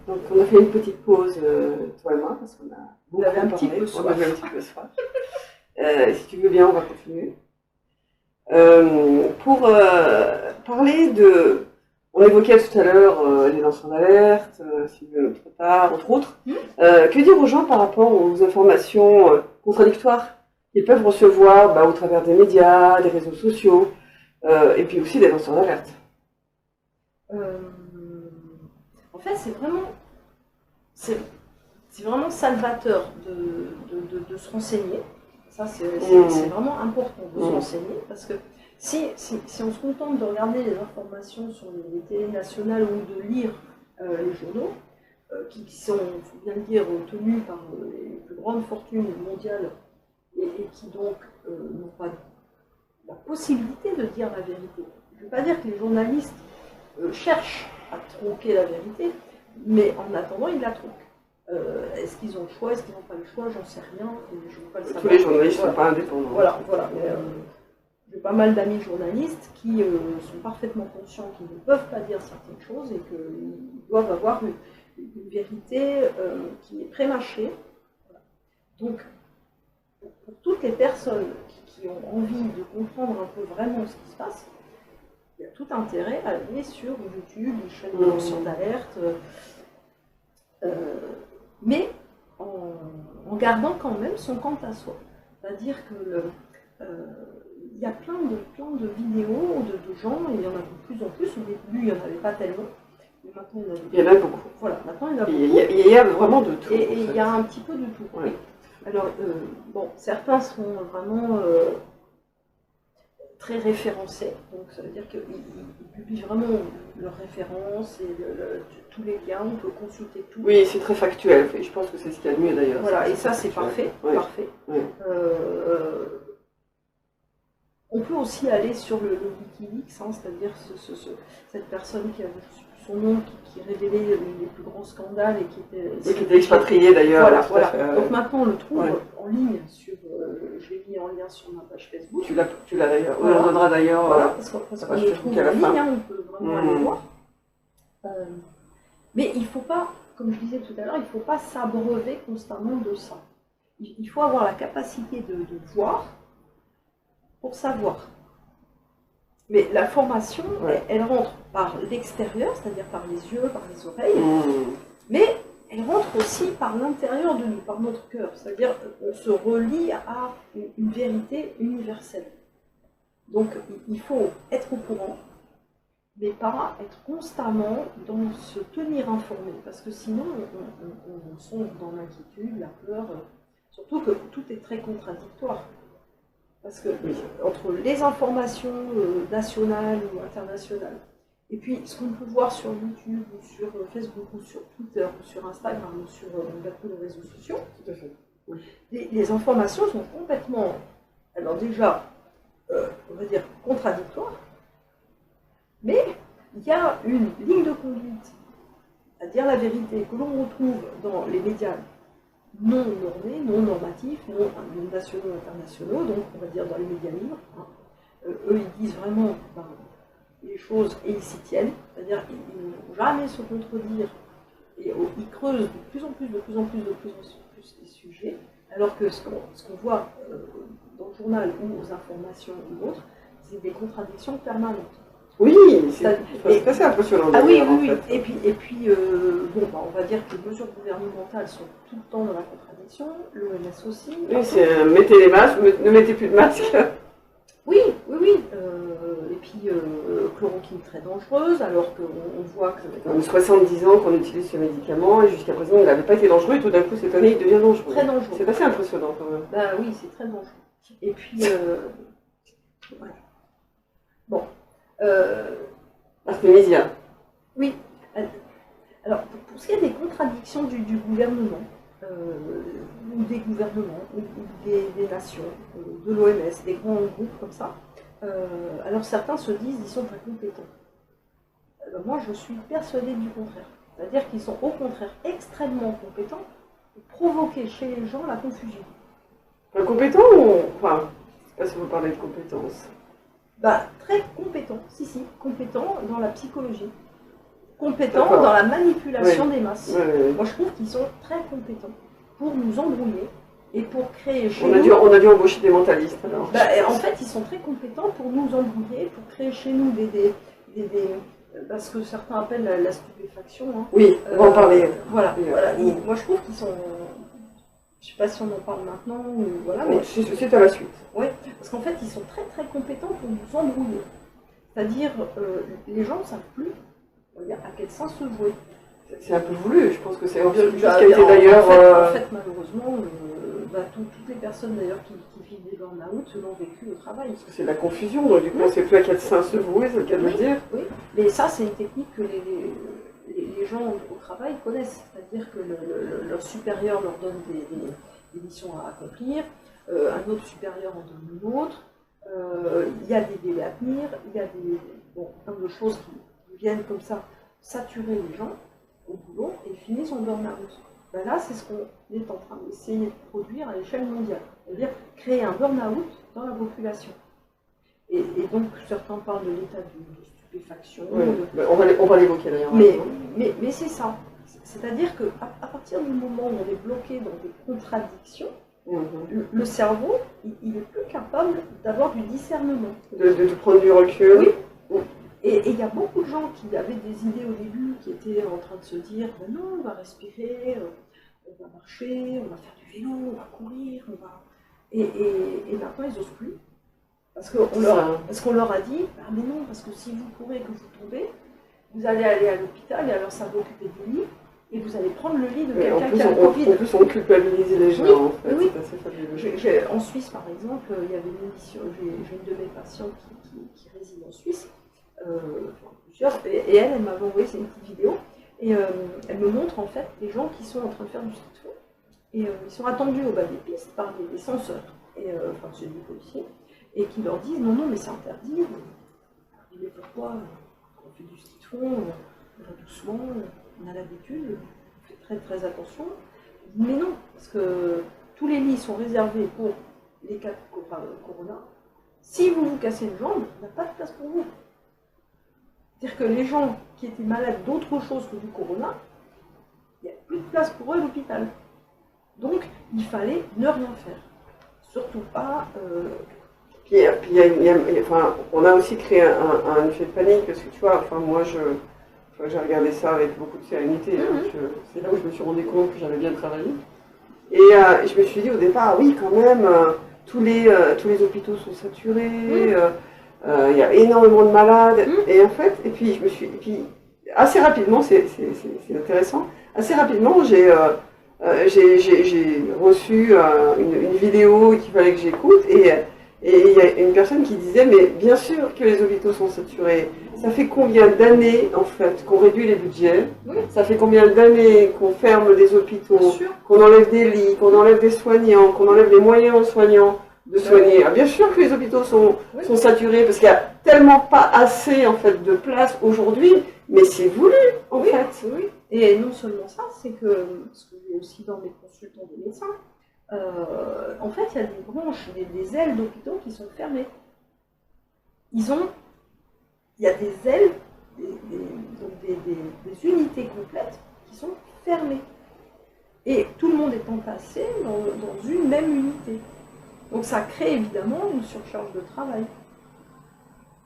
Donc on a fait une petite pause, toi et moi, parce qu'on a On avait un petit peu soif. Si tu veux bien, on va continuer. Pour parler de... On évoquait tout à l'heure les lanceurs d'alerte, Sylvain trop tard, entre autres. Que dire aux gens par rapport aux informations contradictoires qu'ils peuvent recevoir au travers des médias, des réseaux sociaux, et puis aussi des lanceurs d'alerte? En fait, c'est vraiment salvateur de se renseigner. Ça, c'est vraiment important de se renseigner, parce que si on se contente de regarder les informations sur les télés nationales ou de lire les journaux, qui sont, il faut bien le dire, tenus par les plus grandes fortunes mondiales et qui donc n'ont pas la possibilité de dire la vérité. Je ne veux pas dire que les journalistes cherchent à tronquer la vérité, mais en attendant, ils la tronquent. Est-ce qu'ils ont le choix, est-ce qu'ils n'ont pas le choix, j'en sais rien, et je ne veux pas le savoir. Tous les journalistes ne sont pas indépendants. Voilà. J'ai pas mal d'amis journalistes qui sont parfaitement conscients qu'ils ne peuvent pas dire certaines choses et qu'ils doivent avoir une vérité qui est prémâchée. Voilà. Donc, pour toutes les personnes qui ont envie de comprendre un peu vraiment ce qui se passe, il y a tout intérêt à aller sur YouTube, les chaînes de lanceurs d'alerte, mais en gardant quand même son quant à soi. C'est-à-dire que il y a plein de vidéos de gens, et il y en a de plus en plus. Au début, il n'y en avait pas tellement. Mais maintenant, il y en a beaucoup. Voilà, maintenant, il y en a beaucoup. Il y a vraiment de tout. Et il y a un petit peu de tout. Ouais. Alors, certains sont vraiment très référencés. Donc, ça veut dire qu'ils publient vraiment leurs références et tous les liens. On peut consulter tout. Oui, c'est très factuel. Je pense que c'est ce qu'il y a de mieux d'ailleurs. Voilà, et ça, c'est parfait. Ouais. Parfait. Ouais. On peut aussi aller sur le Wikileaks, c'est-à-dire cette personne qui avait son nom, qui révélait les plus grands scandales et qui était expatrié d'ailleurs. Voilà. Donc maintenant on le trouve en ligne sur. Je l'ai mis en lien sur ma page Facebook. Tu l'as d'ailleurs. On en donnera d'ailleurs. Voilà, parce qu'on le trouve en ligne, on peut vraiment aller voir. Mais il ne faut pas, comme je disais tout à l'heure, il ne faut pas s'abreuver constamment de ça. Il faut avoir la capacité de voir pour savoir. Mais la formation, elle rentre par l'extérieur, c'est-à-dire par les yeux, par les oreilles, mais elle rentre aussi par l'intérieur de nous, par notre cœur. C'est-à-dire qu'on se relie à une vérité universelle. Donc il faut être au courant, mais pas être constamment dans se tenir informé, parce que sinon on sombre dans l'inquiétude, la peur, surtout que tout est très contradictoire. Parce que entre les informations nationales ou internationales, et puis ce qu'on peut voir sur YouTube, ou sur Facebook, ou sur Twitter, ou sur Instagram, ou sur les réseaux sociaux, tout à fait. Oui. Les informations sont complètement, alors déjà, on va dire, contradictoires, mais il y a une ligne de conduite à dire la vérité que l'on retrouve dans les médias non normés, non normatifs, non nationaux, internationaux, donc on va dire dans les médias libres. Eux, ils disent vraiment les choses et ils s'y tiennent, c'est-à-dire ils ne vont jamais se contredire et ils creusent de plus en plus les sujets, alors que ce qu'on voit dans le journal ou aux informations ou autres, c'est des contradictions permanentes. Oui, c'est assez impressionnant. Ah oui. Et puis on va dire que les mesures gouvernementales sont tout le temps dans la contradiction, l'OMS aussi. Oui, c'est mettez les masques, ne mettez plus de masques. Oui. Et puis chloroquine très dangereuse, alors qu'on voit que... Ça fait 70 ans qu'on utilise ce médicament, et jusqu'à présent il n'avait pas été dangereux, et tout d'un coup cette année il devient dangereux. Très dangereux. C'est assez impressionnant quand même. Bah oui, c'est très dangereux. Et puis... voilà. Bon. Artémisia. Oui. Alors, pour ce qui est des contradictions du gouvernement, ou des gouvernements, ou des nations, de l'OMS, des grands groupes comme ça, alors certains se disent qu'ils sont très compétents. Alors moi, je suis persuadée du contraire. C'est-à-dire qu'ils sont au contraire extrêmement compétents pour provoquer chez les gens la confusion. Compétents ou... Enfin, je ne sais pas si vous parlez de compétences. Très compétent, compétent dans la psychologie. compétents dans la manipulation des masses. Ouais. Moi, je trouve qu'ils sont très compétents pour nous embrouiller et pour créer chez On nous... a dû embaucher des mentalistes, alors. En fait, ils sont très compétents pour nous embrouiller, pour créer chez nous parce que certains appellent la stupéfaction. Hein. Oui, on va en parler. Voilà. Moi, je trouve qu'ils sont... Je ne sais pas si on en parle maintenant ou voilà, mais c'est à la suite. Oui, parce qu'en fait, ils sont très très compétents pour nous embrouiller. C'est-à-dire, les gens ne savent plus à quel sens se vouer. C'est un peu voulu, je pense que c'est quelque chose qui Bah, a été d'ailleurs. En fait, malheureusement, toutes les personnes d'ailleurs qui vivent des burn-out l'ont vécu au travail. Parce que c'est de la confusion, donc du coup, on ne sait plus à quel sens se vouer, c'est le cas de le dire. Oui, mais ça, c'est une technique que les gens au travail connaissent. C'est-à-dire que leur supérieur leur donne des missions à accomplir, un autre supérieur en donne une autre, il y a des délais à tenir, il y a plein de choses qui viennent comme ça saturer les gens au boulot et finissent en burn-out. Ben là, c'est ce qu'on est en train d'essayer de produire à l'échelle mondiale. C'est-à-dire créer un burn-out dans la population. Et donc, certains parlent de l'état de stupéfaction. Oui, on va l'évoquer d'ailleurs. Mais c'est ça. C'est-à-dire qu'à partir du moment où on est bloqué dans des contradictions, le cerveau, il est plus capable d'avoir du discernement. De prendre du recul. Oui. Et il y a beaucoup de gens qui avaient des idées au début, qui étaient en train de se dire ben non, on va respirer, on va marcher, on va faire du vélo, on va courir, Et maintenant, ils n'osent plus. Parce qu'on leur a dit ah, mais non, parce que si vous courez et que vous tombez, vous allez aller à l'hôpital et alors ça va occuper des lits. Et vous allez prendre le lit de quelqu'un qui a le Covid. En plus, on culpabilise les gens, en fait. Oui. C'est assez fabuleux. En Suisse, par exemple, il y avait une émission, j'ai une de mes patientes qui réside en Suisse, plusieurs, et elle m'avait envoyé une petite vidéo, et elle me montre en fait des gens qui sont en train de faire du street food, et ils sont attendus au bas des pistes par des censeurs, enfin c'est des policiers, et qui leur disent non, mais c'est interdit, mais pourquoi on fait du street food, on va doucement, on a l'habitude, on fait très très attention. Mais non, parce que tous les lits sont réservés pour les cas de corona. Si vous vous cassez une jambe, il n'y a pas de place pour vous. C'est-à-dire que les gens qui étaient malades d'autre chose que du corona, il n'y a plus de place pour eux à l'hôpital. Donc, il fallait ne rien faire. Surtout pas... on a aussi créé un effet de panique, parce que tu vois, moi j'ai regardé ça avec beaucoup de sérénité, c'est là où je me suis rendu compte que j'avais bien travaillé. Et je me suis dit au départ, oui quand même, tous les hôpitaux sont saturés, il y a énormément de malades, et en fait, et puis assez rapidement, c'est intéressant, assez rapidement j'ai reçu une vidéo qu'il fallait que j'écoute, et il y a une personne qui disait, mais bien sûr que les hôpitaux sont saturés. Ça fait combien d'années, en fait, qu'on réduit les budgets? Ça fait combien d'années qu'on ferme des hôpitaux, qu'on enlève des lits, qu'on enlève des soignants, qu'on enlève les moyens aux soignants de soigner? Bien sûr que les hôpitaux sont saturés, parce qu'il n'y a tellement pas assez, en fait, de place aujourd'hui, mais c'est voulu, en fait. Oui. Et non seulement ça, c'est que, parce que j'ai aussi dans mes consultants des médecins, en fait, il y a des branches, des ailes d'hôpitaux qui sont fermées. Il y a des ailes, des unités complètes qui sont fermées. Et tout le monde est entassé dans une même unité. Donc ça crée évidemment une surcharge de travail.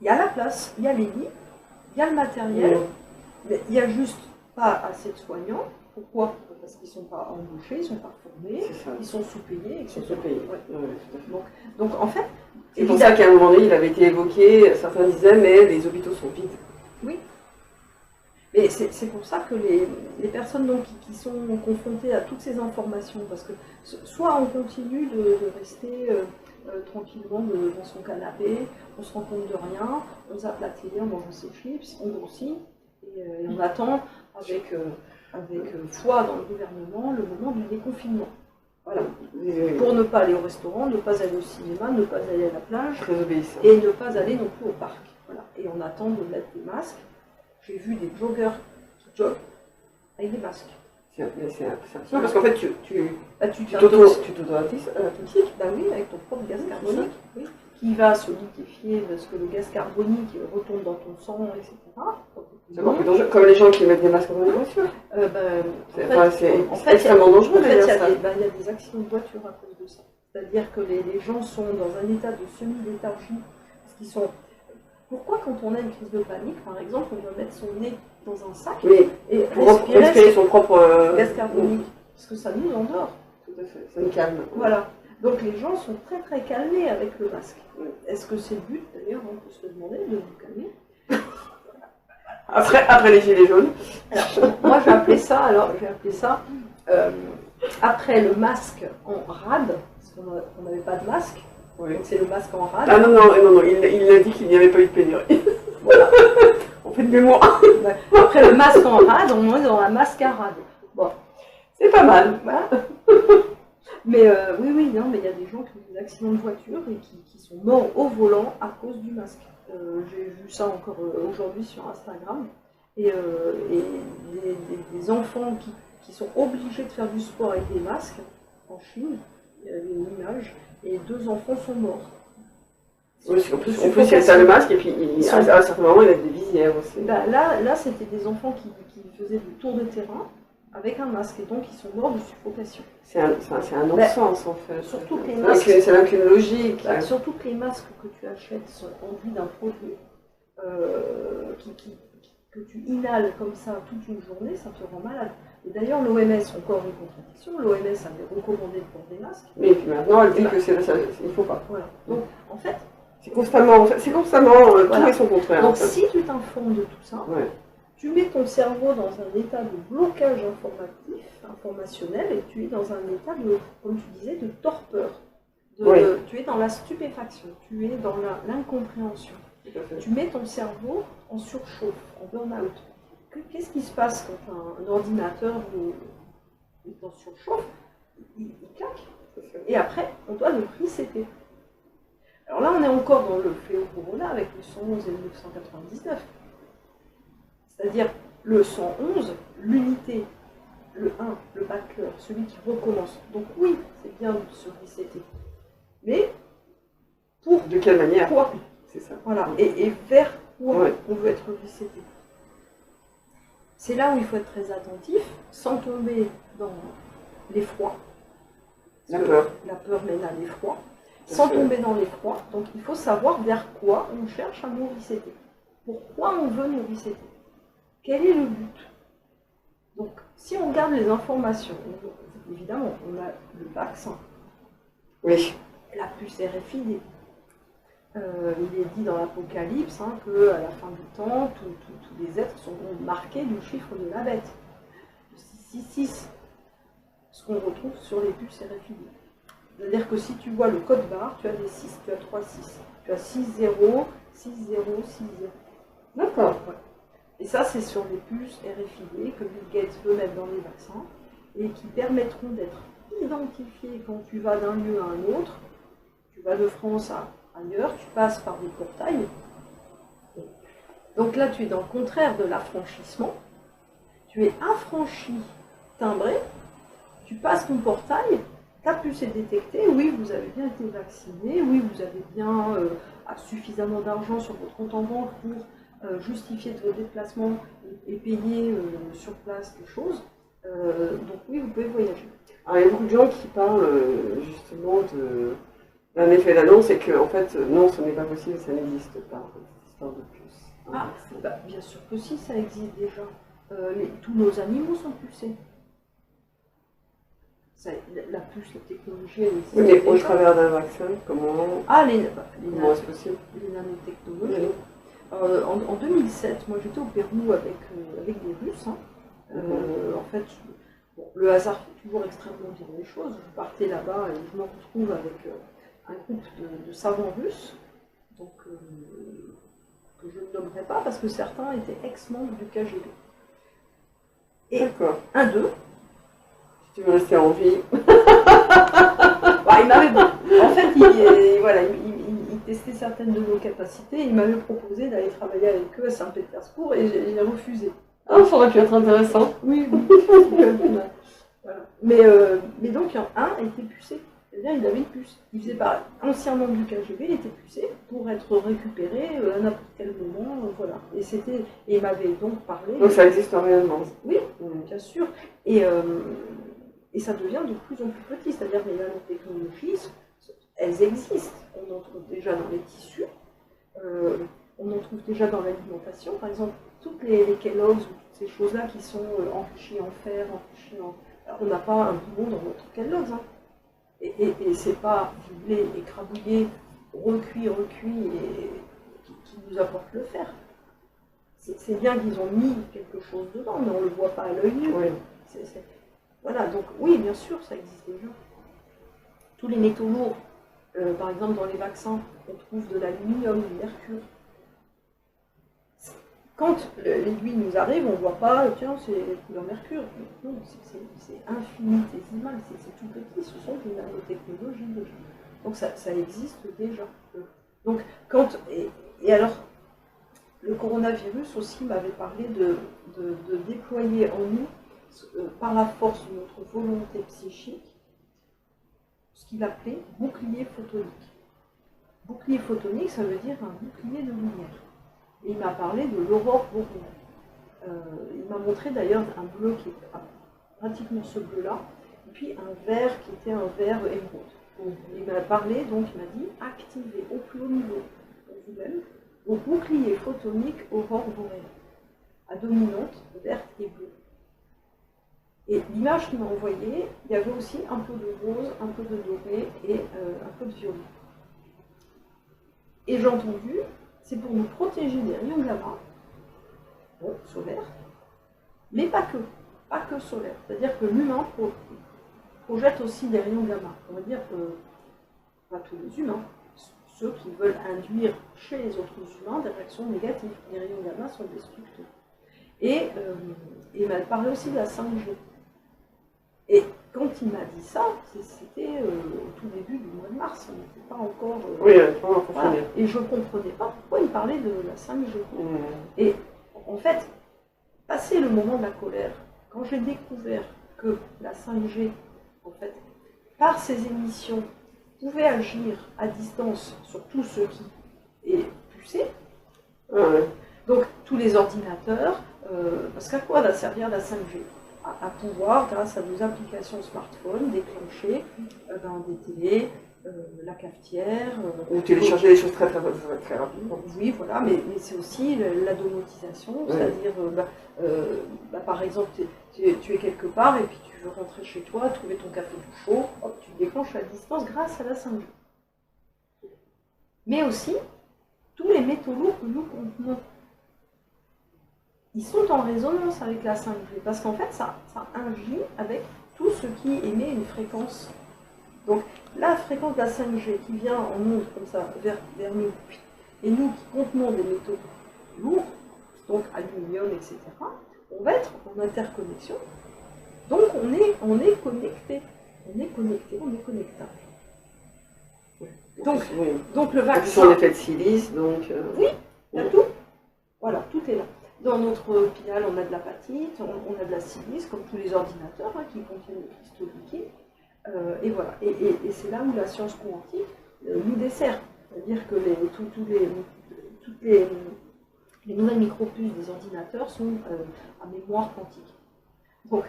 Il y a la place, il y a les lits, il y a le matériel, mais il n'y a juste pas assez de soignants. Pourquoi? Parce qu'ils ne sont pas embauchés, ils ne sont pas formés, ils sont sous-payés, etc. Donc en fait... C'est pour ça qu'à un moment donné, il avait été évoqué, certains disaient, mais les hôpitaux sont vides. Oui. Mais c'est pour ça que les personnes donc, qui sont confrontées à toutes ces informations, parce que soit on continue de rester tranquillement dans son canapé, on se rend compte de rien, on zappe la télé, on mange ses chips, on grossit, et on attend avec foi dans le gouvernement le moment du déconfinement. Voilà. Pour ne pas aller au restaurant, ne pas aller au cinéma, ne pas aller à la plage, et ne pas aller non plus au parc. Voilà. Et on attend de mettre des masques. J'ai vu des joggeurs qui joguent avec des masques. C'est absurde, parce qu'en fait, tu t'auto-authentiques. Bah oui, avec ton propre gaz carbonique. Oui. Qui va solidifier, parce que le gaz carbonique retourne dans ton sang, etc. Donc C'est encore plus dangereux, comme les gens qui mettent des masques dans les voitures. C'est extrêmement dangereux d'ailleurs ça. Il y a des accidents de voiture à cause de ça. C'est-à-dire que les gens sont dans un état de semi-léthargie. Parce qu'ils sont... Pourquoi quand on a une crise de panique, par exemple, on doit mettre son nez dans un sac et respirer son propre gaz carbonique? Parce que ça nous endort. Tout à fait, ça nous calme. Voilà. Donc les gens sont très très calmés avec le masque. Est-ce que c'est le but d'ailleurs? On peut se le demander de vous calmer. Après les gilets jaunes. Alors, moi j'ai appelé ça, après le masque en rade, parce qu'on n'avait pas de masque, oui. Donc c'est le masque en rade. Ah non, il a dit qu'il n'y avait pas eu de pénurie. Voilà. On fait de mémoire. Après le masque en rade, on est dans la mascarade. Bon. C'est pas mal. Voilà. Mais oui, non, mais il y a des gens qui ont des accidents de voiture et qui sont morts au volant à cause du masque. J'ai vu ça encore aujourd'hui sur Instagram. Et des enfants qui sont obligés de faire du sport avec des masques en Chine, il y a une image, et 2 enfants sont morts. Oui, en plus il a le masque et puis à un certain moment il a des visières aussi. Bah, là c'était des enfants qui faisaient du tour de terrain avec un masque et donc ils sont morts de suffocation. C'est un non-sens en fait. Surtout que les masques, c'est même qu'une logique. Surtout que les masques que tu achètes sont enduits d'un produit que tu inhales comme ça toute une journée, ça te rend malade. Et d'ailleurs, l'OMS, encore une contradiction, l'OMS avait recommandé de porter des masques. Mais puis maintenant, elle dit que il ne faut pas. Voilà. Donc, en fait, c'est constamment voilà. Tout et son contraire. Donc, en fait. si tu t'informes de tout ça, tu mets ton cerveau dans un état de blocage informationnel, et tu es dans un état de, comme tu disais, de torpeur. Tu es dans la stupéfaction, tu es dans l'incompréhension. Tu mets ton cerveau en surchauffe, en burn-out. Qu'est-ce qui se passe quand un ordinateur est en surchauffe? Il claque. Et après, on doit le resetter. Alors là, on est encore dans le fléau Corona avec le 111 et le 999. C'est-à-dire le 111, l'unité, le 1, le battleur, celui qui recommence. Donc oui, c'est bien de se resetter. Mais de quelle manière? Quoi? C'est ça. Voilà. Et vers quoi on veut être reseté? C'est là où il faut être très attentif, sans tomber dans l'effroi. La peur. La peur mène à l'effroi. Sans tomber dans l'effroi. Donc il faut savoir vers quoi on cherche à nous resetter. Pourquoi on veut nous resetter? Quel est le but? Donc si on regarde les informations, évidemment, on a le vaccin. Oui. La puce RFID. Il est dit dans l'Apocalypse qu'à la fin du temps, tous les êtres seront marqués du chiffre de la bête, le 666, ce qu'on retrouve sur les puces RFID. C'est-à-dire que si tu vois le code barre, tu as des 6, tu as 3 6, tu as 6 0, 6 0, 6 0. D'accord. Ouais. Et ça, c'est sur les puces RFID que Bill Gates veut mettre dans les vaccins et qui permettront d'être identifiés quand tu vas d'un lieu à un autre. Tu vas de France à ailleurs, tu passes par des portails. Donc là, tu es dans le contraire de l'affranchissement. Tu es affranchi, timbré, tu passes ton portail, ta puce est détectée, oui, vous avez bien été vacciné, oui, vous avez bien suffisamment d'argent sur votre compte en banque pour justifier de vos déplacements et payer sur place des choses. Donc oui, vous pouvez voyager. Alors, il y a beaucoup de gens qui parlent justement d'un effet d'annonce et que, en fait, non, ce n'est pas possible, ça n'existe pas, cette histoire de puce. Bien sûr que si, ça existe déjà. Tous nos animaux sont pucés. La puce, la technologie, elle existe. Oui, mais au travers d'un vaccin, comment est-ce possible? Les nanotechnologies. En 2007, moi j'étais au Pérou avec des Russes. En fait, le hasard fait toujours extrêmement bien les choses. Je partais là-bas et je me retrouve avec un groupe de savants russes, donc, que je ne nommerai pas parce que certains étaient ex-membres du KGB. Et un d'eux, si tu veux rester en vie, il m'avait en fait, il testait certaines de nos capacités et il m'avait proposé d'aller travailler avec eux à Saint-Pétersbourg et j'ai refusé. Ah, ça aurait pu être intéressant. Oui. Voilà. Mais donc, un était pucé. eh bien, il avait une puce. Il faisait pareil. Ancien membre du KGB, il était pucé pour être récupéré à n'importe quel moment, voilà. Et il m'avait donc parlé. Donc ça existe réellement. Oui, bien sûr. Et ça devient de plus en plus petit, c'est-à-dire que les nanotechnologies, elles existent. On en trouve déjà dans les tissus, on en trouve déjà dans l'alimentation. Par exemple, toutes les Kellogg's ou toutes ces choses-là qui sont enrichies en fer, enrichies en... Alors, on n'a pas un biberon dans notre Kellogg's. Hein. Et c'est pas du blé écrabouillé, recuit, et qui nous apporte le fer. C'est bien qu'ils ont mis quelque chose dedans, mais on ne le voit pas à l'œil nu. Oui. Voilà, donc oui, bien sûr, ça existe déjà. Tous les métaux lourds, par exemple dans les vaccins, on trouve de l'aluminium, du mercure. Quand l'aiguille nous arrive, on ne voit pas, tiens, c'est couleur mercure. Non, c'est infinitésimal, c'est tout petit, ce sont des nanotechnologies déjà. Donc ça existe déjà. Donc, et alors, le coronavirus aussi m'avait parlé de déployer en nous, par la force de notre volonté psychique, ce qu'il appelait bouclier photonique. Bouclier photonique, ça veut dire un bouclier de lumière. Et il m'a parlé de l'aurore boréale. Il m'a montré d'ailleurs un bleu qui était pratiquement ce bleu-là, et puis un vert qui était un vert émeraude. Il m'a parlé, donc il m'a dit, activez au plus haut niveau pour vous-même vos boucliers photoniques aurore boréale, à dominante verte et bleue. Et l'image qu'il m'a envoyée, il y avait aussi un peu de rose, un peu de doré et un peu de violet. Et j'ai entendu, c'est pour nous protéger des rayons gamma, bon, solaires, mais pas que solaires. C'est-à-dire que l'humain projette aussi des rayons gamma. On va dire que, pas tous les humains, ceux qui veulent induire chez les autres humains des réactions négatives. Les rayons gamma sont destructeurs. Et il m'a parlé aussi de la 5G. Et quand il m'a dit ça, c'était au tout début du mois de mars, on n'était pas encore... Oui, on voilà. Et je ne comprenais pas pourquoi il parlait de la 5G. Et en fait, passé le moment de la colère, quand j'ai découvert que la 5G, en fait, par ses émissions, pouvait agir à distance sur tout ce qui est pucé, donc tous les ordinateurs, parce qu'à quoi va servir la 5G ? À pouvoir, grâce à nos applications smartphones, déclencher des télés, la cafetière. Ou télécharger des choses très rapidement. Oui, voilà, mais c'est aussi la domotisation, c'est-à-dire, par exemple, tu es quelque part et puis tu veux rentrer chez toi, trouver ton café tout chaud, hop, tu le déclenches à distance grâce à la 5G. Mais aussi, tous les métaux lourds que nous contenons, ils sont en résonance avec la 5G, parce qu'en fait, ça agit avec tout ce qui émet une fréquence. Donc, la fréquence de la 5G qui vient en ondes comme ça, vers nous, et nous qui contenons des métaux lourds, donc aluminium, etc., on va être en interconnexion. Donc, on est connecté. On est connectable. Donc le vaccin... On est fait de silice, donc... Oui, il y a tout. Voilà, tout est là. Dans notre pile, on a de l'apatite, on a de la silice, comme tous les ordinateurs qui contiennent des cristaux liquides. Et voilà. Et c'est là où la science quantique nous dessert. C'est-à-dire que toutes les nouvelles micropuces des ordinateurs sont à mémoire quantique. Donc,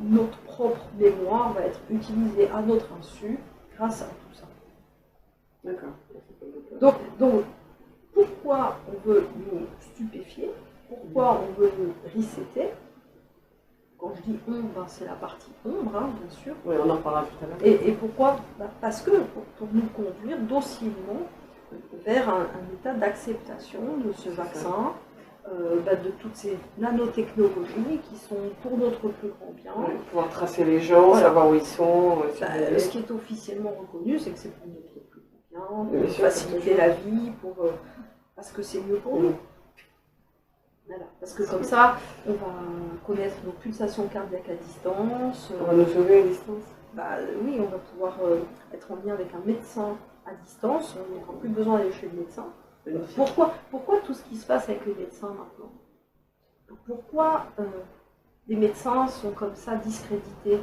notre propre mémoire va être utilisée à notre insu grâce à tout ça. D'accord. Donc, pourquoi on veut nous stupéfier? Pourquoi on veut nous resetter? Quand je dis ombre, c'est la partie ombre, bien sûr. Oui, on en parlera tout à l'heure. Et pourquoi? Parce que pour nous conduire docilement vers un état d'acceptation de ce vaccin, de toutes ces nanotechnologies qui sont pour notre plus grand bien. Pouvoir tracer les gens, savoir où ils sont. Ce qui est officiellement reconnu, c'est que c'est pour notre plus grand bien, pour faciliter la vie, parce que c'est mieux pour nous. Voilà. Parce que comme ça, on va connaître nos pulsations cardiaques à distance. On va nous sauver à distance. Oui, on va pouvoir être en lien avec un médecin à distance. On n'aura plus besoin d'aller chez le médecin. Pourquoi tout ce qui se passe avec les médecins maintenant? Pourquoi les médecins sont comme ça discrédités?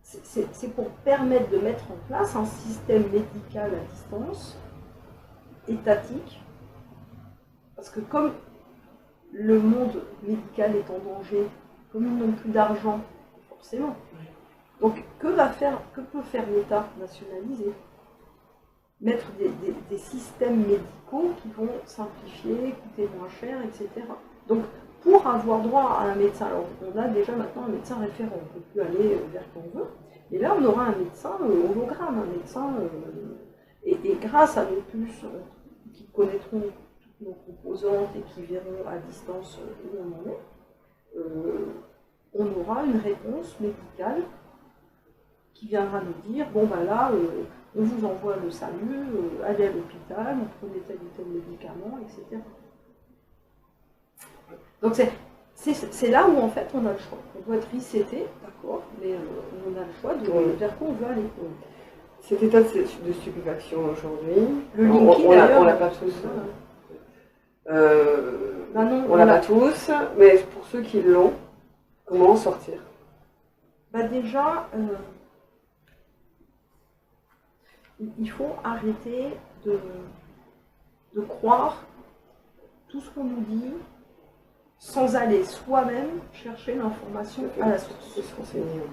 c'est pour permettre de mettre en place un système médical à distance, étatique, parce que comme le monde médical est en danger, comme ils n'ont plus d'argent, forcément. Donc que peut faire l'État nationalisé? Mettre des systèmes médicaux qui vont simplifier, coûter moins cher, etc. Donc pour avoir droit à un médecin, alors on a déjà maintenant un médecin référent, on ne peut plus aller vers qui on veut, et là on aura un médecin hologramme, un médecin, et grâce à nos puces qui connaîtront toutes nos composantes et qui verront à distance où on en est, on aura une réponse médicale qui viendra nous dire, bon ben là, on vous envoie le SAMU, allez à l'hôpital, vous prenez tel ou tel médicament, etc. Donc c'est là où en fait on a le choix. On doit être reseté, d'accord, mais on a le choix de vers quoi on veut aller. Cet état de stupéfaction aujourd'hui, le Linky, on l'a pas tous. Non, on l'a pas tous, mais pour ceux qui l'ont, comment en sortir? Bah déjà, il faut arrêter de croire tout ce qu'on nous dit sans aller soi-même chercher l'information à la source.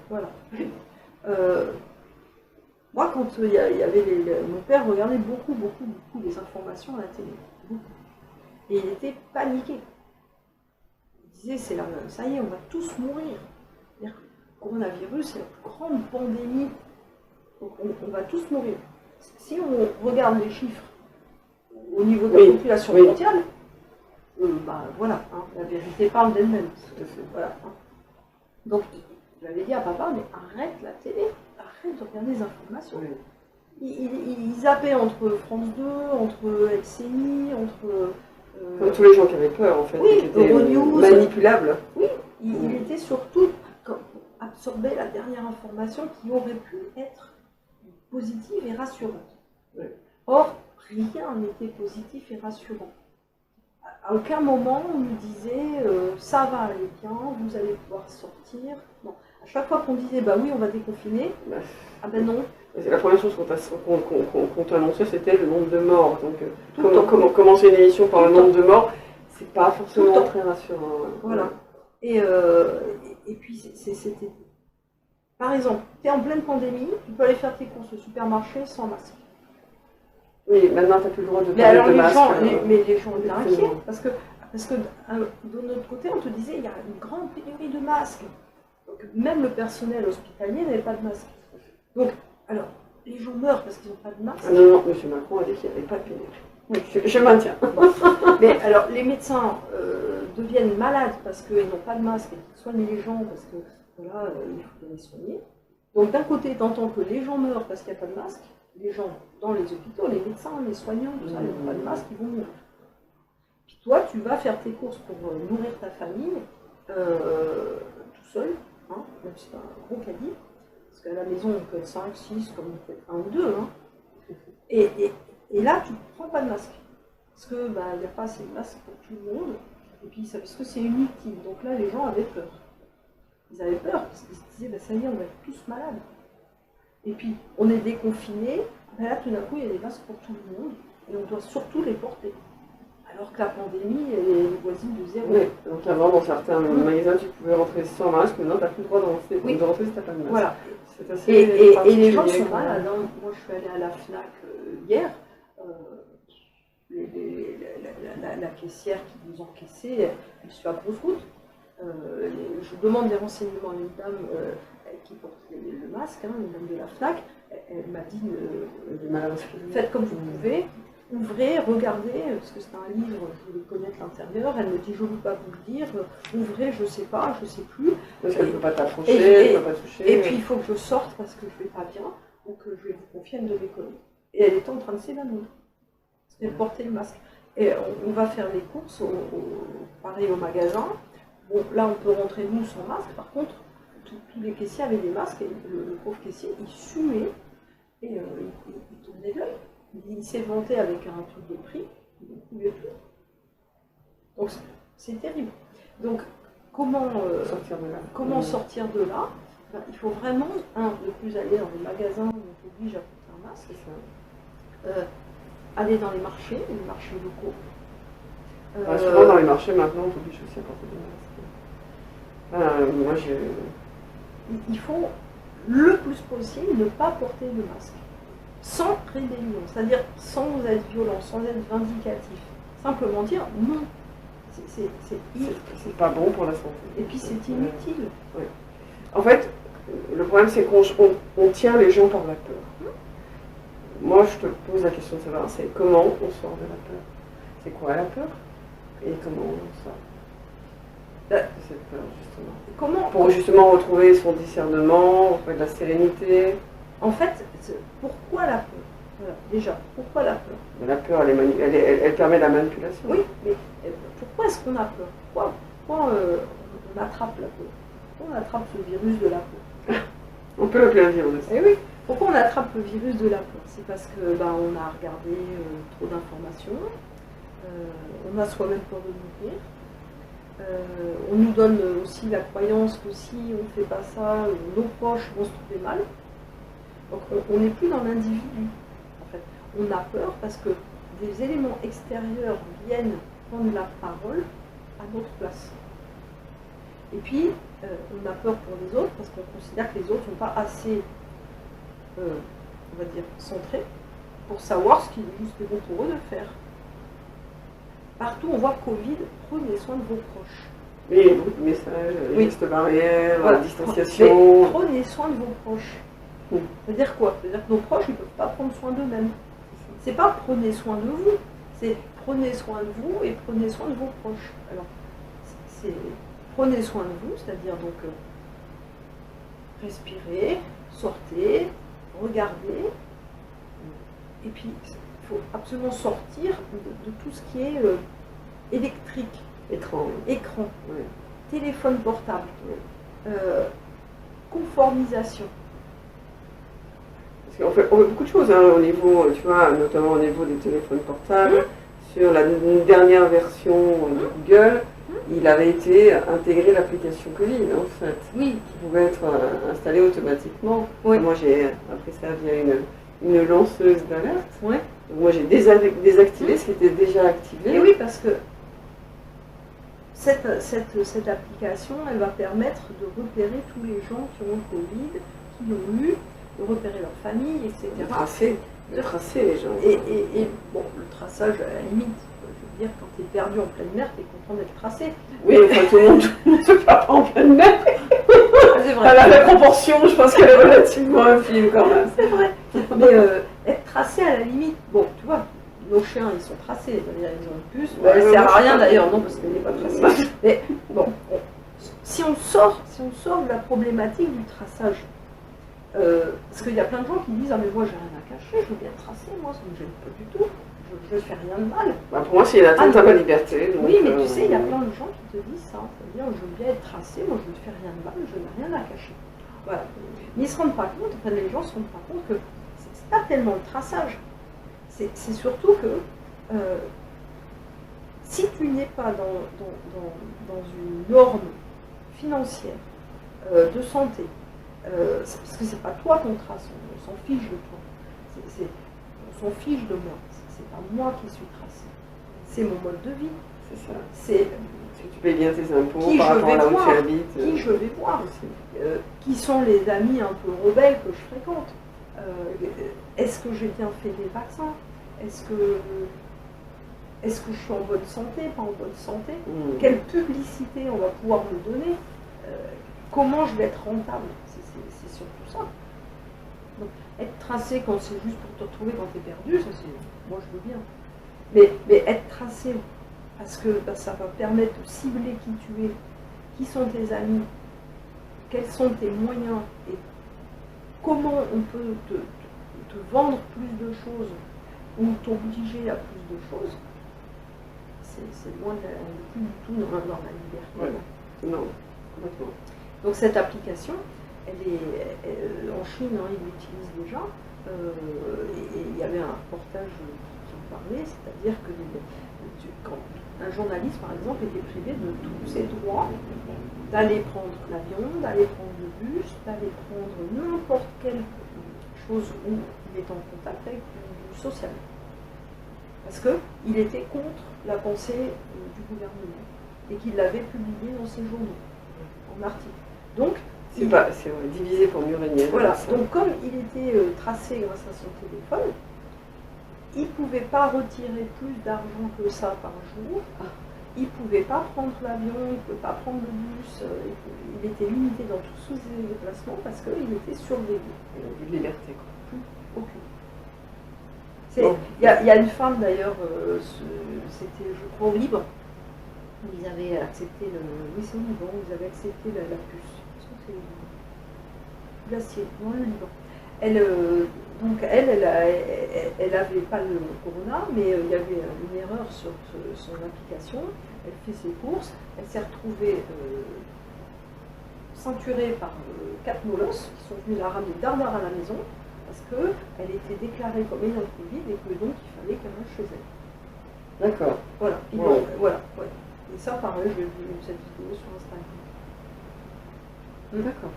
Voilà. Moi, quand il y avait mon père regardait beaucoup les informations à la télé. Beaucoup. Et il était paniqué. Il disait, ça y est, on va tous mourir. Le coronavirus, c'est la plus grande pandémie. Donc on va tous mourir. Si on regarde les chiffres au niveau de la population mondiale, bah voilà, hein, la vérité parle d'elle-même. Voilà, hein. Donc il avait dit à papa, mais arrête la télé, arrête de regarder les informations. Il zappait entre France 2, entre LCI, entre... Comme tous les gens qui avaient peur en fait, qui étaient manipulables. Oui, il était surtout absorber la dernière information qui aurait pu être positive et rassurante. Or, rien n'était positif et rassurant. À aucun moment on nous disait ça va aller bien, vous allez pouvoir sortir. Non. À chaque fois qu'on disait bah oui on va déconfiner, ah ben non. La première chose qu'on t'annonçait c'était le nombre de morts. Donc commencer une émission par le nombre de morts, c'est pas forcément très rassurant. Voilà. Et puis c'était. Par exemple, tu es en pleine pandémie, tu peux aller faire tes courses au supermarché sans masque. Oui, maintenant tu n'as plus le droit de parler de masque. Mais les gens étaient inquiets, parce que de notre côté, on te disait il y a une grande pénurie de masques. Donc, même le personnel hospitalier n'avait pas de masque. Donc, alors, les gens meurent parce qu'ils n'ont pas de masque. Ah non, M. Macron a dit qu'il n'y avait pas de pénurie. Oui, je maintiens. Mais alors, les médecins deviennent malades parce qu'ils n'ont pas de masque et qu'ils soignent les gens parce que voilà, il faut les soigner. Donc, d'un côté, tu entends que les gens meurent parce qu'il n'y a pas de masque. Les gens dans les hôpitaux, les médecins, les soignants, tout ça, ils n'ont pas de masque, ils vont mourir. Puis toi, tu vas faire tes courses pour nourrir ta famille tout seul, hein, même si c'est un gros caddie, parce qu'à la maison, on peut être 5, 6, comme on peut être 1 ou 2. Hein. Et là, tu ne prends pas de masque. Parce qu'il n'y a pas assez de masque pour tout le monde, et puis parce que c'est inutile. Donc là, les gens avaient peur. Ils avaient peur, parce qu'ils se disaient, ça y est, on va être tous malades. Et puis, on est déconfiné, là, tout d'un coup, il y a des masques pour tout le monde, et on doit surtout les porter. Alors que la pandémie, elle est voisine de zéro. Oui, donc avant, dans certains magasins, tu pouvais rentrer sans masque, maintenant, tu n'as plus le droit de rentrer si tu n'as pas de masque. Voilà. Assez et les gens sont malades. Hein. Moi, je suis allée à la FNAC hier. La caissière qui nous encaissait, elle suit à grosse route. Je demande des renseignements à une dame qui porte le masque, hein, une dame de la FNAC. Elle m'a dit faites comme vous pouvez, ouvrez, regardez, parce que c'est un livre, je voulais connaître l'intérieur. Elle me dit je ne peux pas vous le dire, ouvrez, je ne sais pas, je ne sais plus. Parce qu'elle ne peut pas t'approcher, elle ne peut pas toucher. Et puis il faut que je sorte parce que je ne vais pas bien, ou que je vais vous confier à une de mes collègues. Et elle était en train de s'évanouir. Elle portait le masque. Et on va faire les courses, pareil au magasin. Bon, là, on peut rentrer nous sans masque. Par contre, tous les caissiers avaient des masques. Et le pauvre caissier, il suait et il tournait de l'œil. Il s'est vanté avec un truc de prix. Il ne pouvait plus. Donc, c'est terrible. Donc, comment sortir de là? Ben, il faut vraiment, ne plus aller dans les magasins où on t'oblige à porter un masque. C'est ça. Aller dans les marchés locaux. Souvent dans les marchés maintenant, on t'oblige aussi à porter des masques. Moi, il faut le plus possible ne pas porter de masque. Sans rébellion, c'est-à-dire sans être violent, sans être vindicatif. Simplement dire non. C'est pas bon pour la santé. Et puis c'est inutile. Ouais. En fait, le problème c'est qu'on tient les gens par la peur. Moi, je te pose la question de savoir, c'est comment on sort de la peur. C'est quoi la peur? Et comment on sort de cette peur, justement? Pour justement retrouver son discernement, de la sérénité. En fait, pourquoi la peur? Voilà, déjà, pourquoi la peur? Mais la peur, elle permet la manipulation. Oui, mais pourquoi est-ce qu'on a peur? Pourquoi on attrape la peur? Pourquoi on attrape ce virus de la peur? On peut l'appeler un virus. Eh oui. Pourquoi on attrape le virus de la peur? C'est parce que on a regardé trop d'informations, on a soi-même peur de mourir, on nous donne aussi la croyance que si on ne fait pas ça, nos proches vont se trouver mal. Donc on n'est plus dans l'individu. En fait, on a peur parce que des éléments extérieurs viennent prendre la parole à notre place. Et puis, on a peur pour les autres parce qu'on considère que les autres ne sont pas assez, on va dire, centrés pour savoir ce qu'il est juste bon pour eux de faire. Partout, on voit Covid, prenez soin de vos proches. Oui, il y a beaucoup de messages, gestes barrières, voilà. Distanciation. Mais prenez soin de vos proches. C'est-à-dire quoi? C'est-à-dire que nos proches, ils ne peuvent pas prendre soin d'eux-mêmes. C'est pas prenez soin de vous, c'est prenez soin de vous et prenez soin de vos proches. Alors, c'est prenez soin de vous, c'est-à-dire donc respirez, sortez, regardez, et puis il faut absolument sortir de tout ce qui est électrique, écran, oui. Téléphone portable, conformisation. Parce qu'on fait beaucoup de choses au niveau, tu vois, notamment au niveau des téléphones portables. Sur la dernière version de Google, il avait été intégré l'application Covid, en fait, qui pouvait être installée automatiquement. Oui. Moi, j'ai appris ça via une lanceuse d'alerte. Oui. Moi, j'ai désactivé ce qui était déjà activé. Et oui, parce que cette application, elle va permettre de repérer tous les gens qui ont le Covid, qui l'ont eu, de repérer leur famille, etc. De tracer les gens. Et bon, le traçage, à la limite, je veux dire, quand tu es perdu en pleine mer, tu es content d'être tracé. Oui, enfin, tout le monde ne se perd pas en pleine mer. C'est vrai. La proportion, je pense qu'elle est relativement infime quand même. C'est vrai. Mais être tracé, à la limite, bon, tu vois, nos chiens, ils sont tracés, c'est-à-dire ils ont une puce. Elle ne sert à rien d'ailleurs, non, parce qu'elle n'est pas tracée. Mais bon, si on sort de la problématique du traçage, parce qu'il y a plein de gens qui disent « Ah mais moi j'ai rien à cacher, je veux bien tracer, moi ça ne me gêne pas du tout, je ne fais rien de mal. » Pour moi c'est une atteinte à ma liberté. Donc, oui, mais tu sais, il y a plein de gens qui te disent ça, c'est-à-dire « Je veux bien être tracé, moi je ne fais rien de mal, je n'ai rien à cacher. » Voilà. Mais ils ne se rendent pas compte, enfin les gens ne se rendent pas compte que c'est pas tellement le traçage, c'est surtout que si tu n'es pas dans une norme financière, de santé, parce que c'est pas toi qu'on trace, on s'en fiche de toi, on s'en fiche de moi, c'est pas moi qui suis tracé, c'est mon mode de vie, c'est ça. C'est tu payes bien tes impôts par rapport à là où tu habites. Qui je vais voir, qui sont les amis un peu rebelles que je fréquente, est-ce que j'ai bien fait les vaccins, est-ce que je suis en bonne santé, pas en bonne santé, quelle publicité on va pouvoir me donner, comment je vais être rentable, c'est surtout ça. Donc, être tracé quand c'est juste pour te retrouver quand tu es perdu, ça c'est, moi je veux bien. Mais être tracé, parce que ça va permettre de cibler qui tu es, qui sont tes amis, quels sont tes moyens et comment on peut te vendre plus de choses ou t'obliger à plus de choses, c'est loin plus du tout dans la liberté. Ouais. Non, complètement. Donc cette application, elle est en Chine, ils l'utilisent déjà. Et il y avait un reportage qui en parler, c'est-à-dire que quand un journaliste, par exemple, était privé de tous ses droits d'aller prendre l'avion, d'aller prendre le bus, d'aller prendre n'importe quelle chose où il est en contact avec du social. Parce qu'il était contre la pensée du gouvernement et qu'il l'avait publié dans ses journaux, en article. Donc, c'est divisé pour mieux régner. Voilà, donc comme il était tracé grâce à son téléphone, il ne pouvait pas retirer plus d'argent que ça par jour, il ne pouvait pas prendre l'avion, il ne pouvait pas prendre le bus, il était limité dans tous ses déplacements parce qu'il était surveillé. Il avait de liberté, quoi. Plus aucune. Il y a une femme d'ailleurs, c'était je crois au Liban, ils avaient accepté oui c'est au Liban, ils avaient accepté la puce. Glacier, dans le Liban. Elle n'avait pas le corona, mais il y avait une erreur sur son application. Elle fait ses courses, elle s'est retrouvée ceinturée par 4 molosses qui sont venus la ramener d'Ardar à la maison parce qu'elle était déclarée comme ayant le Covid et que donc il fallait qu'elle rentre chez elle. D'accord. Voilà. Ouais. Voilà. Et ça, pareil, j'ai vu cette vidéo sur Instagram. D'accord.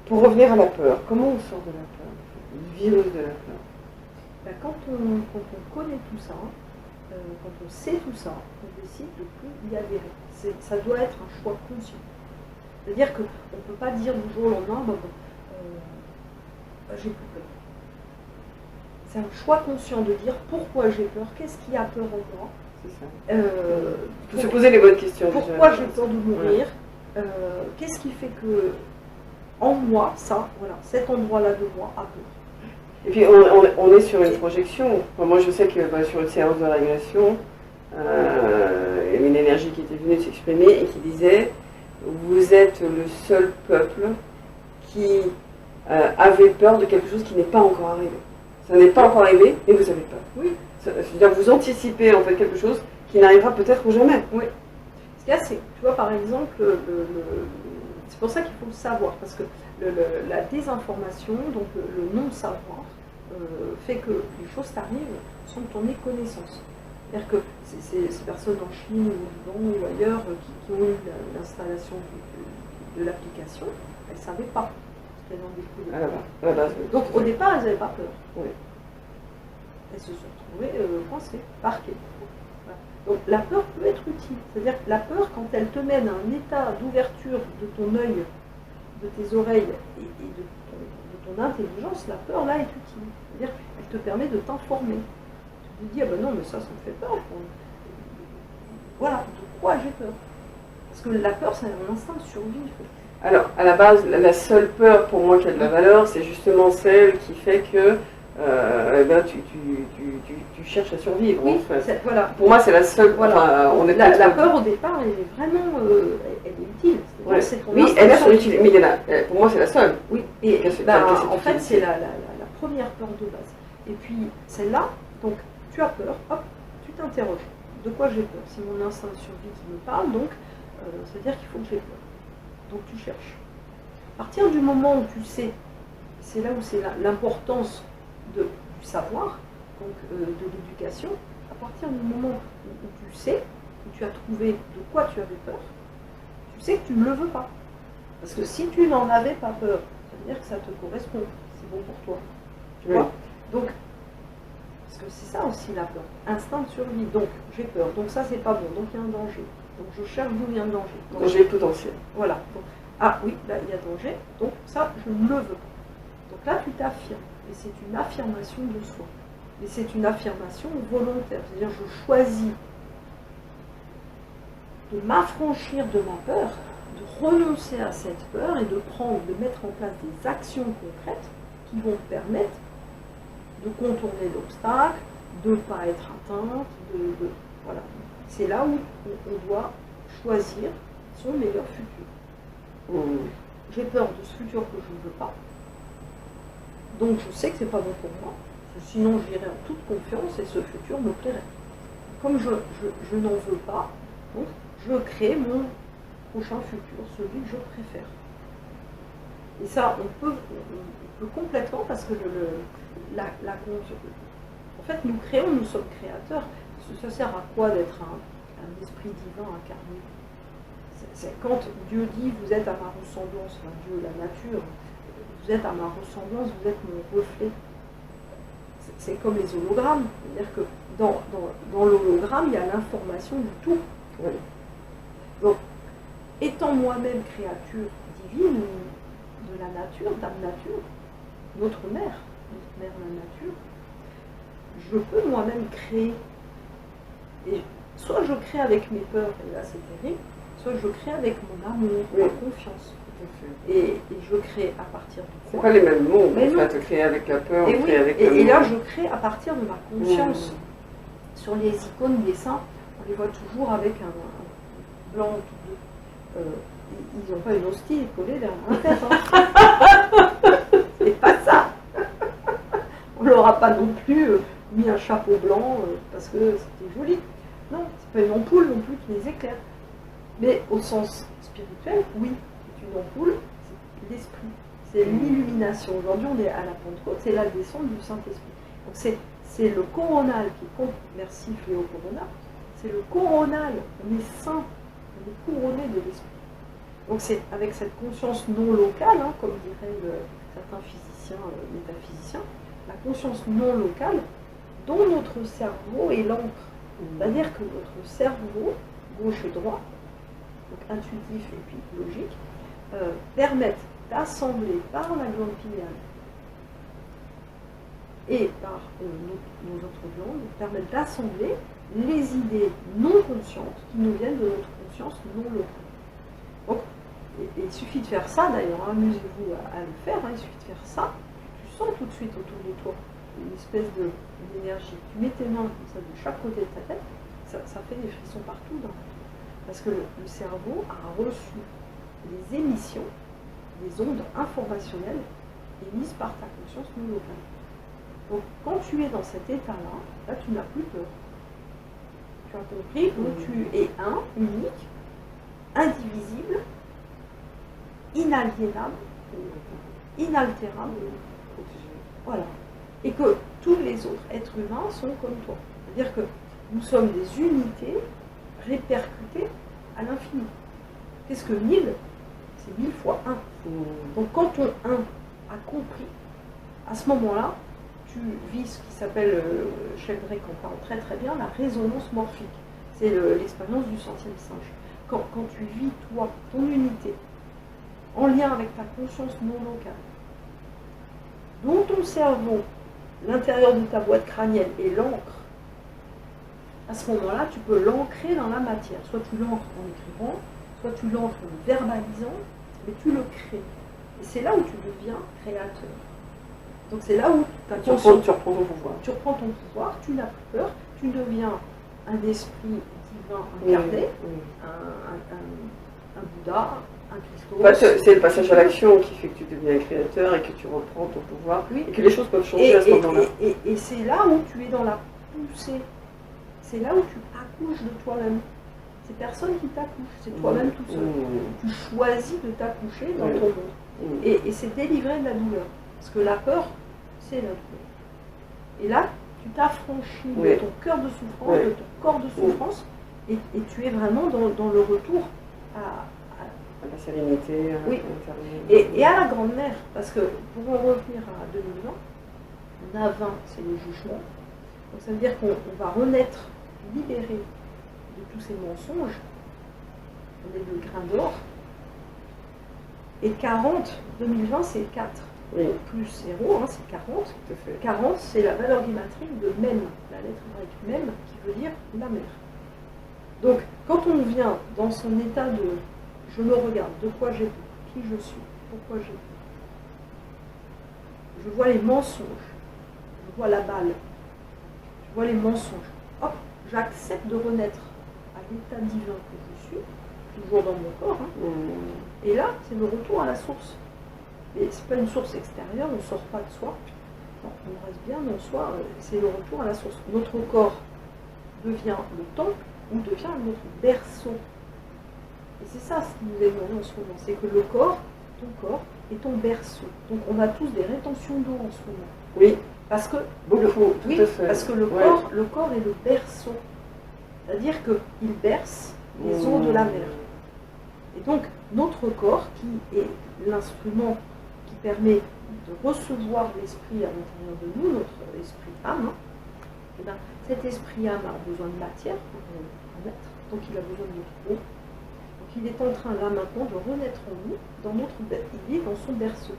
Pour revenir à la peur, comment on sort de la peur, du virus de la peur? Quand on connaît tout ça, quand on sait tout ça, on décide de plus y adhérer. Ça doit être un choix conscient. C'est-à-dire qu'on ne peut pas dire du jour au lendemain, j'ai plus peur. C'est un choix conscient de dire pourquoi j'ai peur, qu'est-ce qui a peur en moi. C'est ça. Il faut se poser les bonnes questions. Pourquoi j'ai peur de mourir? Qu'est-ce qui fait que en moi, cet endroit-là de moi a peur? Et puis on est sur une projection. Enfin, moi je sais que sur une séance de régression, il y avait une énergie qui était venue s'exprimer et qui disait vous êtes le seul peuple qui avait peur de quelque chose qui n'est pas encore arrivé. Ça n'est pas encore arrivé, mais vous avez peur. Oui. C'est-à-dire vous anticipez en fait quelque chose qui n'arrivera peut-être jamais. Oui. Ce qu'il y a, c'est, tu vois, par exemple, c'est pour ça qu'il faut le savoir, parce que la désinformation, donc le non-savoir, fait que les choses t'arrivent sans que tu en aies connaissance. C'est-à-dire que ces personnes en Chine ou au Liban ou ailleurs qui ont eu l'installation de l'application, elles ne savaient pas ce qu'elles en découlaient. À la base. Donc au départ, elles n'avaient pas peur. Oui. Elles se sont retrouvées coincées, parquées. Voilà. Donc la peur peut être utile. C'est-à-dire que la peur, quand elle te mène à un état d'ouverture de ton œil, de tes oreilles et de ton intelligence, la peur là est utile. C'est-à-dire qu'elle te permet de t'informer. Tu te dis, ah ben non, mais ça me fait peur. Voilà, de quoi j'ai peur? Parce que la peur, c'est un instinct de survie. Alors, à la base, la seule peur pour moi qui a de la valeur, c'est justement celle qui fait que tu cherches à survivre. Oui, en fait. Voilà. Pour moi, c'est la seule. Voilà. On est la peur, au départ, elle est vraiment elle est utile. Ouais. C'est Oui, elles sont utiles, mais il y en a, pour moi, c'est la seule. Oui, et en fait, c'est la première peur de base. Et puis, celle-là, donc, tu as peur, hop, tu t'interroges. De quoi j'ai peur? C'est mon instinct de survie qui me parle, donc, ça veut dire qu'il faut que j'ai peur. Donc, tu cherches. À partir du moment où tu sais, c'est là où c'est l'importance du savoir, donc de l'éducation, à partir du moment où tu sais, où tu as trouvé de quoi tu avais peur, tu sais que tu ne le veux pas. Parce que si tu n'en avais pas peur, ça veut dire que ça te correspond, c'est bon pour toi. Tu vois? Donc, parce que c'est ça aussi la peur, instinct de survie. Donc, j'ai peur, donc ça c'est pas bon, donc il y a un danger. Donc je cherche d'où vient le danger. Danger potentiel. Voilà. Donc, ah oui, là il y a danger, donc ça je ne le veux pas. Donc là tu t'affirmes, et c'est une affirmation de soi. Et c'est une affirmation volontaire, c'est-à-dire je choisis de m'affranchir de ma peur, de renoncer à cette peur et de mettre en place des actions concrètes qui vont permettre de contourner l'obstacle, de ne pas être atteinte, voilà. C'est là où on doit choisir son meilleur futur. J'ai peur de ce futur que je ne veux pas, donc je sais que c'est pas bon pour moi, sinon j'irai en toute confiance et ce futur me plairait. Comme je n'en veux pas, donc je crée mon prochain futur, celui que je préfère. Et ça, on peut complètement, parce que pour fait, nous créons, nous sommes créateurs. Ça sert à quoi d'être un esprit divin incarné? C'est quand Dieu dit vous êtes à ma ressemblance, enfin, Dieu, la nature, vous êtes à ma ressemblance, vous êtes mon reflet. C'est comme les hologrammes, c'est-à-dire que dans l'hologramme, il y a l'information du tout. Oui. Donc, étant moi-même créature divine de la nature, d'âme nature, notre mère la nature, je peux moi-même créer. Et soit je crée avec mes peurs, et là c'est terrible, soit je crée avec mon amour, ma confiance. Et je crée à partir de quoi? C'est pas les mêmes mots, Mais en fait, créer avec la peur, et créer avec l'amour. Et là je crée à partir de ma conscience. Sur les icônes des saints, on les voit toujours avec un blanc tout bleu. Ils n'ont pas une hostie collée derrière la tête. Hein. C'est pas ça. On leur a pas non plus mis un chapeau blanc parce que c'était joli. Non, c'est pas une ampoule non plus qui les éclaire. Mais au sens spirituel, oui, c'est une ampoule, c'est l'esprit, c'est l'illumination. Aujourd'hui, on est à la Pentecôte, c'est la descente du Saint-Esprit. Donc c'est le coronal qui compte. Merci Fléau Corona. C'est le coronal. On est saint, on est couronné de l'esprit. Donc c'est avec cette conscience non locale, hein, comme diraient certains physiciens, métaphysiciens, la conscience non locale dont notre cerveau est l'encre. C'est-à-dire que notre cerveau, gauche et droit, donc intuitif et puis logique, permettent d'assembler par la glande pinéale et par nos autres glandes, permettent d'assembler les idées non conscientes qui nous viennent de notre conscience non locale. Donc, il suffit de faire ça, d'ailleurs, amusez-vous à le faire, hein, il suffit de faire ça, tu sens tout de suite autour de toi une espèce d'énergie. Tu mets tes mains comme ça de chaque côté de ta tête, ça fait des frissons partout dans la tête. Parce que le cerveau a reçu des émissions, des ondes informationnelles émises par ta conscience non locale. Donc quand tu es dans cet état-là, là tu n'as plus peur. Tu as compris que tu es un, unique, indivisible, inaliénable, inaltérable, voilà. Et que tous les autres êtres humains sont comme toi. C'est-à-dire que nous sommes des unités répercutées à l'infini. Qu'est-ce que 1000? C'est 1000 fois 1. Donc quand ton 1 a compris, à ce moment-là, tu vis ce qui s'appelle, Sheldrake en parle très très bien, la résonance morphique. C'est l'expérience du centième singe. Quand tu vis, toi, ton unité, en lien avec ta conscience non locale, dont ton cerveau, l'intérieur de ta boîte crânienne est l'encre, à ce moment-là, tu peux l'ancrer dans la matière. Soit tu l'ancres en écrivant, soit tu l'ancres en verbalisant, mais tu le crées. Et c'est là où tu deviens créateur. Donc c'est là où ta conscience, tu reprends ton pouvoir. Tu reprends ton pouvoir, tu n'as plus peur, tu deviens un esprit divin incarné, un Bouddha, un Christos. C'est le passage à l'action qui fait que tu deviens créateur et que tu reprends ton pouvoir, et que les choses peuvent changer à ce moment-là. Et c'est là où tu es dans la poussée. C'est là où tu accouches de toi-même. C'est personne qui t'accouche, c'est toi-même tout seul. Tu choisis de t'accoucher dans ton monde. Et c'est délivrer de la douleur. Parce que la peur, c'est la douleur. Et là, tu t'affranchis de ton cœur de souffrance, de ton corps de souffrance, et tu es vraiment dans le retour à la sérénité. Et à la grande mère. Parce que pour en revenir à 2020, on a 20, c'est le jugement. Donc ça veut dire qu'on va renaître libéré de tous ces mensonges. On est le grain d'or. Et 40, 2020, c'est 4. Plus 0, hein, c'est 40. 40, c'est la valeur guématrique de même, la lettre grecque même, qui veut dire la mère. Donc, quand on vient dans son état de je me regarde, de quoi j'ai peur, qui je suis, pourquoi j'ai peur, je vois les mensonges, je vois la balle, je vois les mensonges, hop, j'accepte de renaître à l'état divin que je suis, toujours dans mon corps, hein. Et là, c'est le retour à la source. Et c'est pas une source extérieure, on ne sort pas de soi, non, on reste bien en soi, c'est le retour à la source. Notre corps devient le temple, ou devient notre berceau. Et c'est ça ce qui nous est demandé en ce moment, c'est que le corps, ton corps, est ton berceau. Donc on a tous des rétentions d'eau en ce moment. Oui. Parce que Beaucoup, oui, tout à fait. parce que le corps est le berceau. C'est-à-dire qu'il berce les eaux de la mer. Et donc, notre corps, qui est l'instrument qui permet de recevoir l'esprit à l'intérieur de nous, notre esprit âme, et bien, cet esprit âme a besoin de matière pour naître, donc il a besoin de notre eau. Donc il est en train là maintenant de renaître en nous, il est dans son berceau.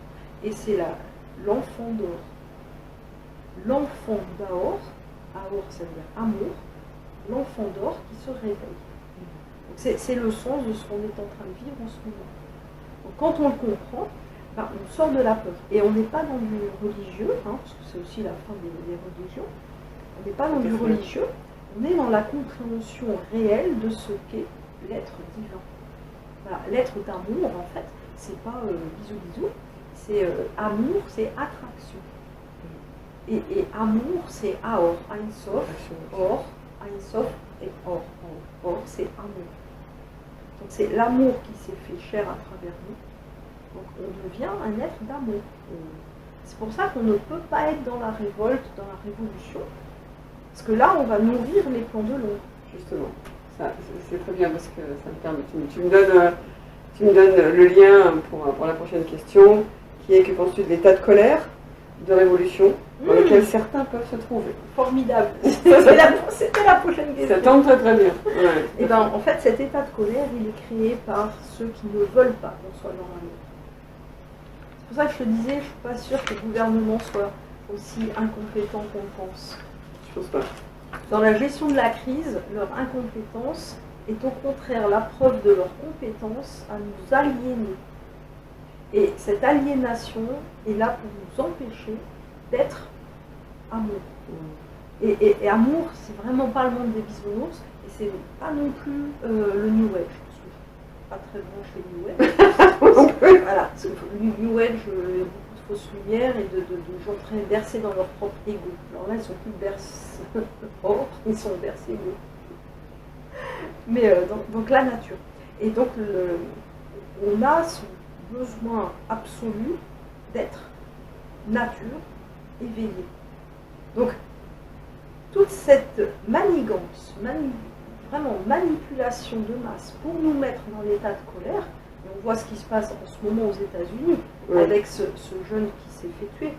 Et c'est l'enfant d'or. L'enfant d'Aor, Aor ça veut dire amour, l'enfant d'or qui se réveille. C'est le sens de ce qu'on est en train de vivre en ce moment. Donc quand on le comprend, ben, on sort de la peur. Et on n'est pas dans du religieux, hein, parce que c'est aussi la fin des religions. On n'est pas dans du religieux, on est dans la compréhension réelle de ce qu'est l'être divin. Voilà, l'être d'amour, en fait, c'est pas bisous bisous, c'est amour, c'est attraction. Et amour, c'est Aor, Ein Sof, Or, Ein Sof et Or. Or, c'est amour. Donc c'est l'amour qui s'est fait chair à travers nous. Donc on devient un être d'amour. C'est pour ça qu'on ne peut pas être dans la révolte, dans la révolution. Parce que là, on va nourrir les plans de l'ombre. Justement, c'est très bien parce que ça me permet. Tu me donnes le lien pour la prochaine question, qui est que penses-tu de l'état de colère, de révolution, dans lequel certains peuvent se trouver. Formidable. C'était la prochaine question. Ça tombe très très bien. Ouais. Et ben, en fait, cet état de colère, il est créé par ceux qui ne veulent pas qu'on soit dans l'amour. C'est pour ça que je te disais, je ne suis pas sûre que le gouvernement soit aussi incompétent qu'on pense. Je pense pas. Dans la gestion de la crise, leur incompétence est au contraire la preuve de leur compétence à nous aliéner. Et cette aliénation est là pour nous empêcher d'être amour. Et amour, c'est vraiment pas le monde des bisounours, et c'est pas non plus le New Age. Je suis pas très branché New Age. Voilà, parce que le New Age, il y a beaucoup de fausses lumières et de gens très bercés dans leur propre ego. Alors là, ils sont plus bercés. Or, ils sont bercés ego. Mais donc la nature. Et donc on a ce besoin absolu d'être nature éveillée. Donc toute cette manigance, vraiment manipulation de masse pour nous mettre dans l'état de colère, et on voit ce qui se passe en ce moment aux États-Unis avec ce jeune qui s'est fait tuer.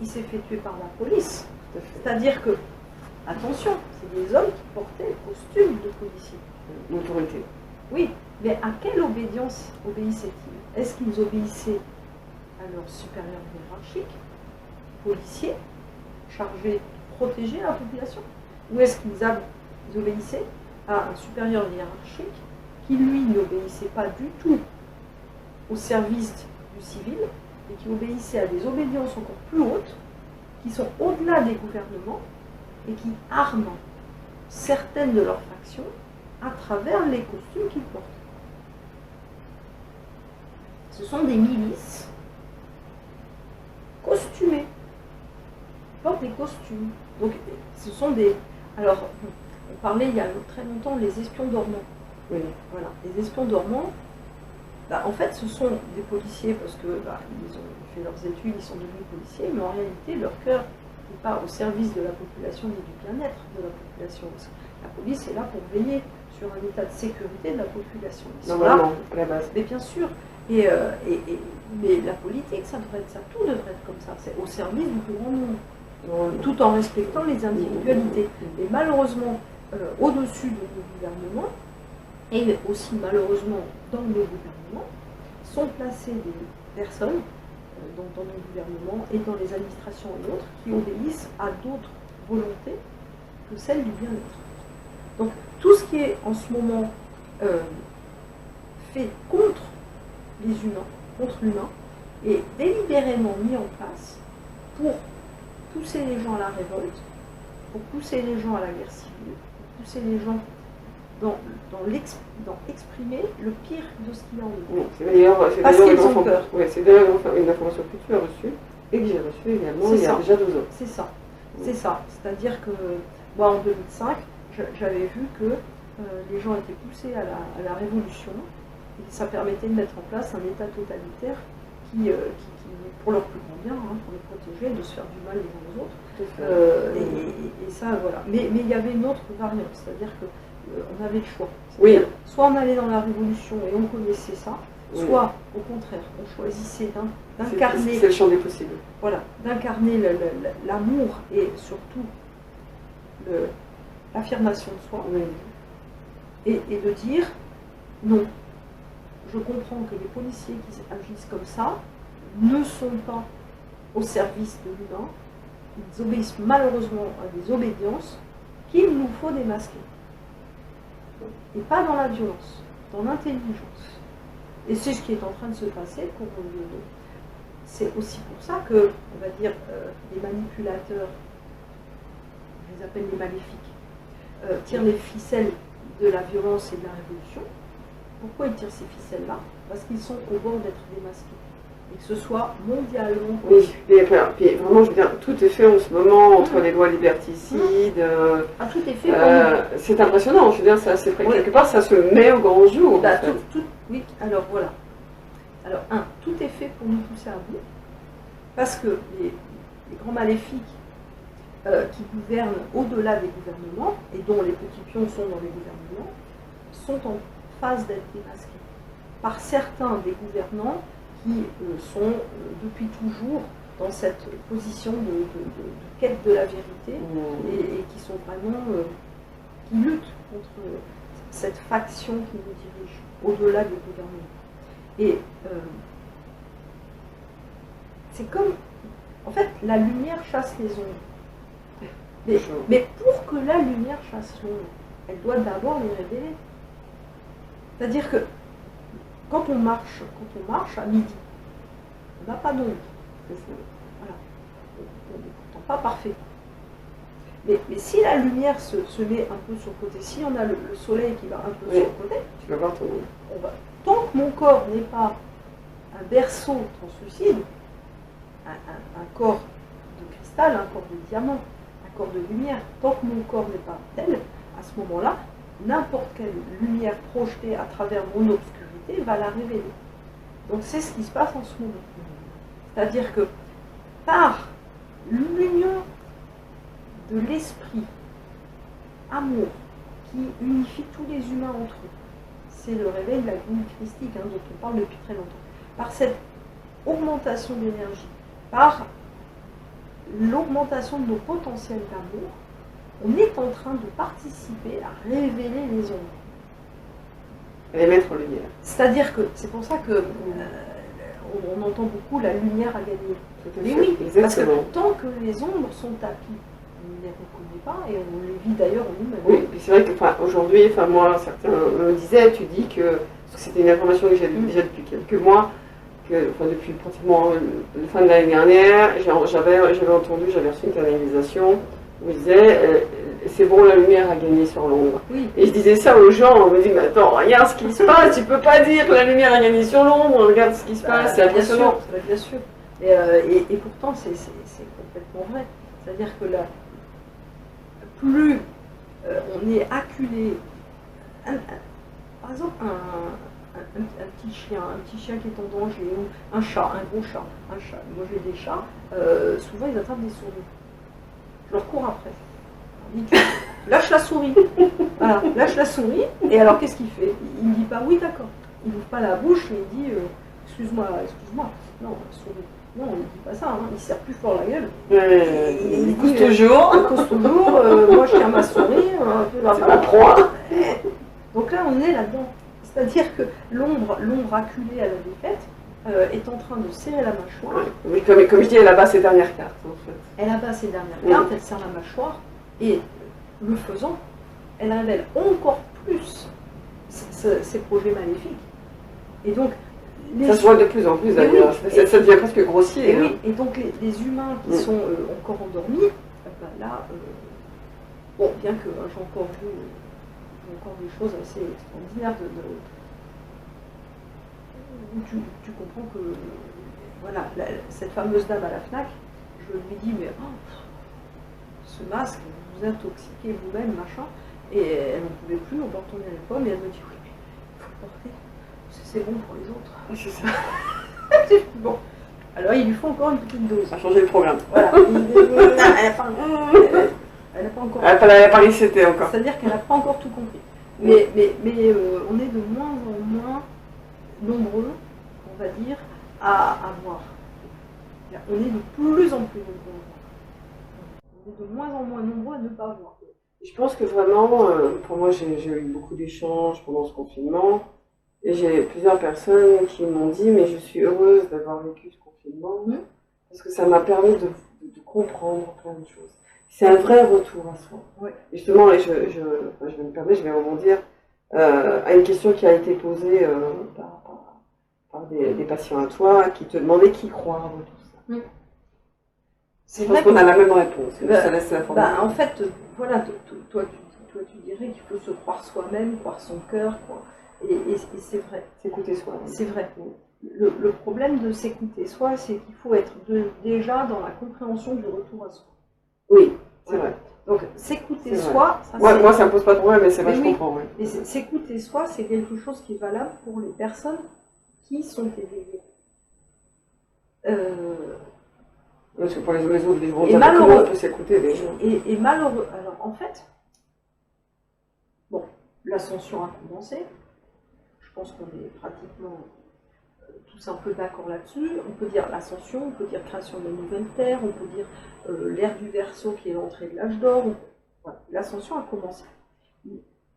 Il s'est fait tuer par la police. C'est-à-dire que, attention, c'est des hommes qui portaient le costume de policier. L'autorité. Oui, mais à quelle obédience obéissaient-ils? Est-ce qu'ils obéissaient à leur supérieur hiérarchique, policier, chargé de protéger la population? Ou est-ce qu'ils obéissaient à un supérieur hiérarchique qui, lui, n'obéissait pas du tout au service du civil et qui obéissait à des obédiences encore plus hautes, qui sont au-delà des gouvernements et qui arment certaines de leurs factions à travers les costumes qu'ils portent. Ce sont des milices costumées. Ils portent des costumes. Donc, ce sont des... Alors, on parlait il y a très longtemps des espions dormants. Oui. Voilà, les espions dormants, bah, en fait, ce sont des policiers parce que ils ont fait leurs études, ils sont devenus policiers, mais en réalité, leur cœur n'est pas au service de la population ni du bien-être de la population. Parce que la police est là pour veiller sur un état de sécurité de la population. Normalement, à la base. Mais bien sûr. Mais la politique, tout devrait être comme ça. C'est au service du plus grand nombre, tout en respectant les individualités. Et malheureusement, au-dessus de nos gouvernements, et aussi malheureusement dans nos gouvernements, sont placées des personnes dans nos gouvernements et dans les administrations et autres qui obéissent à d'autres volontés que celles du bien-être. Donc tout ce qui est en ce moment fait contre les humains, contre l'humain, est délibérément mis en place pour pousser les gens à la révolte, pour pousser les gens à la guerre civile, pour pousser les gens dans exprimer le pire de ce qu'il y a en eux. Parce qu'ils ont peur. Oui, c'est d'ailleurs une information que tu as reçue et que j'ai reçue également il y a déjà 2 ans. C'est ça. C'est ça. C'est-à-dire que moi, en 2005, j'avais vu que les gens étaient poussés à la révolution et ça permettait de mettre en place un État totalitaire pour leur plus grand bien, hein, pour les protéger, de se faire du mal les uns aux autres. Et ça, voilà. Mais il y avait une autre variante, c'est-à-dire qu'on avait le choix. Oui. Soit on allait dans la Révolution et on connaissait ça, soit au contraire, on choisissait d'incarner. C'est le champ des possibles. Voilà, d'incarner l'amour et surtout l'affirmation de soi. Oui. Et de dire non. Je comprends que les policiers qui agissent comme ça ne sont pas au service de l'humain. Ils obéissent malheureusement à des obédiences qu'il nous faut démasquer. Et pas dans la violence, dans l'intelligence. Et c'est ce qui est en train de se passer pour nous. C'est aussi pour ça que, on va dire, les manipulateurs, je les appelle les maléfiques, tirent les ficelles de la violence et de la révolution. Pourquoi ils tirent ces ficelles-là? Parce qu'ils sont au bord d'être démasqués. Et que ce soit mondialement. Oui, et puis vraiment, je veux dire, tout est fait en ce moment entre les lois liberticides. Tout est fait. C'est impressionnant, je veux dire, ça, quelque part, ça se met au grand jour. Bah, oui, alors voilà. Alors, tout est fait pour nous pousser à bout. Parce que les grands maléfiques qui gouvernent au-delà des gouvernements, et dont les petits pions sont dans les gouvernements, sont en phase d'être démasqués par certains des gouvernants qui sont depuis toujours dans cette position de quête de la vérité et qui sont vraiment qui luttent contre cette faction qui nous dirige au-delà des gouvernements. Et c'est comme, en fait, la lumière chasse les ombres. Mais pour que la lumière chasse l'ombre, elle doit d'abord les révéler. C'est-à-dire que quand on marche à midi, on n'a pas d'ombre. Voilà. On n'est pourtant pas parfait. Mais si la lumière se met un peu sur le côté, si on a le soleil qui va un peu sur le côté, tu vas voir ton ombre. Tant que mon corps n'est pas un berceau translucide, un corps de cristal, un corps de diamant, un corps de lumière, tant que mon corps n'est pas tel, à ce moment-là, n'importe quelle lumière projetée à travers mon obscurité va la révéler. Donc c'est ce qui se passe en ce moment. C'est-à-dire que par l'union de l'esprit, amour, qui unifie tous les humains entre eux, c'est le réveil de la grille christique dont on parle depuis très longtemps, par cette augmentation d'énergie, par l'augmentation de nos potentiels d'amour, on est en train de participer à révéler les ombres. Et les mettre en lumière. C'est-à-dire que, c'est pour ça que on entend beaucoup la lumière a gagné. Mais oui, exactement. Parce que tant que les ombres sont tapies, on ne les reconnaît pas et on les vit d'ailleurs en nous-mêmes. Oui, puis c'est vrai que aujourd'hui, moi, certains me disaient, tu dis que c'était une information que j'ai déjà depuis quelques mois, depuis pratiquement la fin de l'année dernière, j'avais reçu une canalisation où il disait c'est bon, la lumière a gagné sur l'ombre. Oui. Et je disais ça aux gens, on me dit mais attends, regarde ce qui se passe, tu peux pas dire que la lumière a gagné sur l'ombre, regarde ce qui se passe, c'est impressionnant. Bien sûr. Et pourtant c'est complètement vrai. C'est-à-dire que là, plus on est acculé, par exemple un petit chien qui est en danger, ou un chat, un gros chat, moi j'ai des chats, souvent ils attrapent des souris. Je leur cours après. Lâche la souris. Voilà, lâche la souris. Et alors qu'est-ce qu'il fait? Il ne dit pas oui, d'accord. Il n'ouvre pas la bouche et il dit excuse-moi. Non, la souris. Non, il ne dit pas ça. Il serre plus fort la gueule. Il cause toujours. Il cause toujours. Moi, je tiens ma souris. C'est ma proie. Donc là, on est là-dedans. C'est-à-dire que l'ombre acculée à la défaite est en train de serrer la mâchoire. Oui, comme je dis, elle abat ses dernières cartes. En fait. Elle abat ses dernières cartes, elle serre la mâchoire. Et le faisant, elle révèle encore plus ses projets maléfiques. Et donc, ça se voit de plus en plus d'ailleurs, ça devient presque grossier. Et, oui, et donc les humains qui sont encore endormis, là, bien que j'ai encore vu des choses assez extraordinaires où tu comprends que voilà, cette fameuse dame à la FNAC, je lui dis mais ce masque, vous intoxiquez vous-même, machin, et elle n'en pouvait plus, on peut retourner à l'école, mais elle me dit oui, mais il faut le porter, parce que c'est bon pour les autres. C'est ça. radioactif. Bon. Alors il lui faut encore une petite dose. Ça a changé le programme. Voilà. Elle n'a pas encore. Elle n'a pas reseté encore. C'est-à-dire qu'elle n'a pas encore tout compris. Mais on est de moins en moins nombreux, on va dire, à voir. On est de plus en plus nombreux à voir. On est de moins en moins nombreux à ne pas voir. Je pense que vraiment, pour moi, j'ai eu beaucoup d'échanges pendant ce confinement. Et j'ai plusieurs personnes qui m'ont dit, mais je suis heureuse d'avoir vécu ce confinement, parce que ça m'a permis de comprendre plein de choses. C'est un vrai retour à soi. Ouais. Et justement, et je vais me permettre, je vais rebondir à une question qui a été posée par des patients à toi, qui te demandaient qui croire dans tout ça. Je pense qu'on a la même réponse. Ça laisse la forme. En fait, voilà, toi tu dirais qu'il faut se croire soi-même, croire son cœur, quoi. Et c'est vrai. S'écouter soi. C'est vrai. Le problème de s'écouter soi, c'est qu'il faut être déjà dans la compréhension du retour à soi. Oui, c'est vrai. Donc s'écouter soi, moi ça me pose pas de problème, mais c'est vrai, je comprends. Oui. Mais s'écouter soi, c'est quelque chose qui est valable pour les personnes qui sont éveillées. Parce que pour les autres, les gens, comment on peut s'écouter déjà. Et malheureux. Alors en fait, bon, l'ascension a commencé. Je pense qu'on est pratiquement tous un peu d'accord là-dessus. On peut dire l'ascension, on peut dire création de la nouvelle terre, on peut dire l'ère du Verseau qui est l'entrée de l'âge d'or. Voilà. L'ascension a commencé.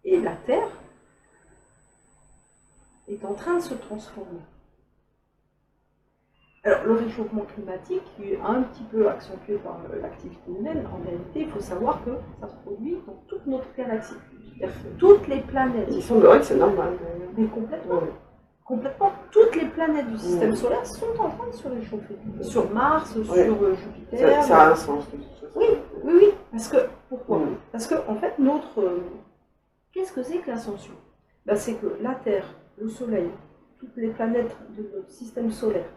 Et la Terre est en train de se transformer. Alors, le réchauffement climatique, qui est un petit peu accentué par l'activité humaine, en réalité, il faut savoir que ça se produit dans toute notre galaxie. C'est-à-dire que toutes les planètes. Il semblerait que c'est normal. Mais complètement. Oui. Complètement. Toutes les planètes du système solaire sont en train de se réchauffer. Sur Mars, sur Jupiter. Ça a un sens. Oui. Parce que, pourquoi Parce que, en fait, qu'est-ce que c'est que l'ascension? C'est que la Terre, le Soleil, toutes les planètes de notre système solaire,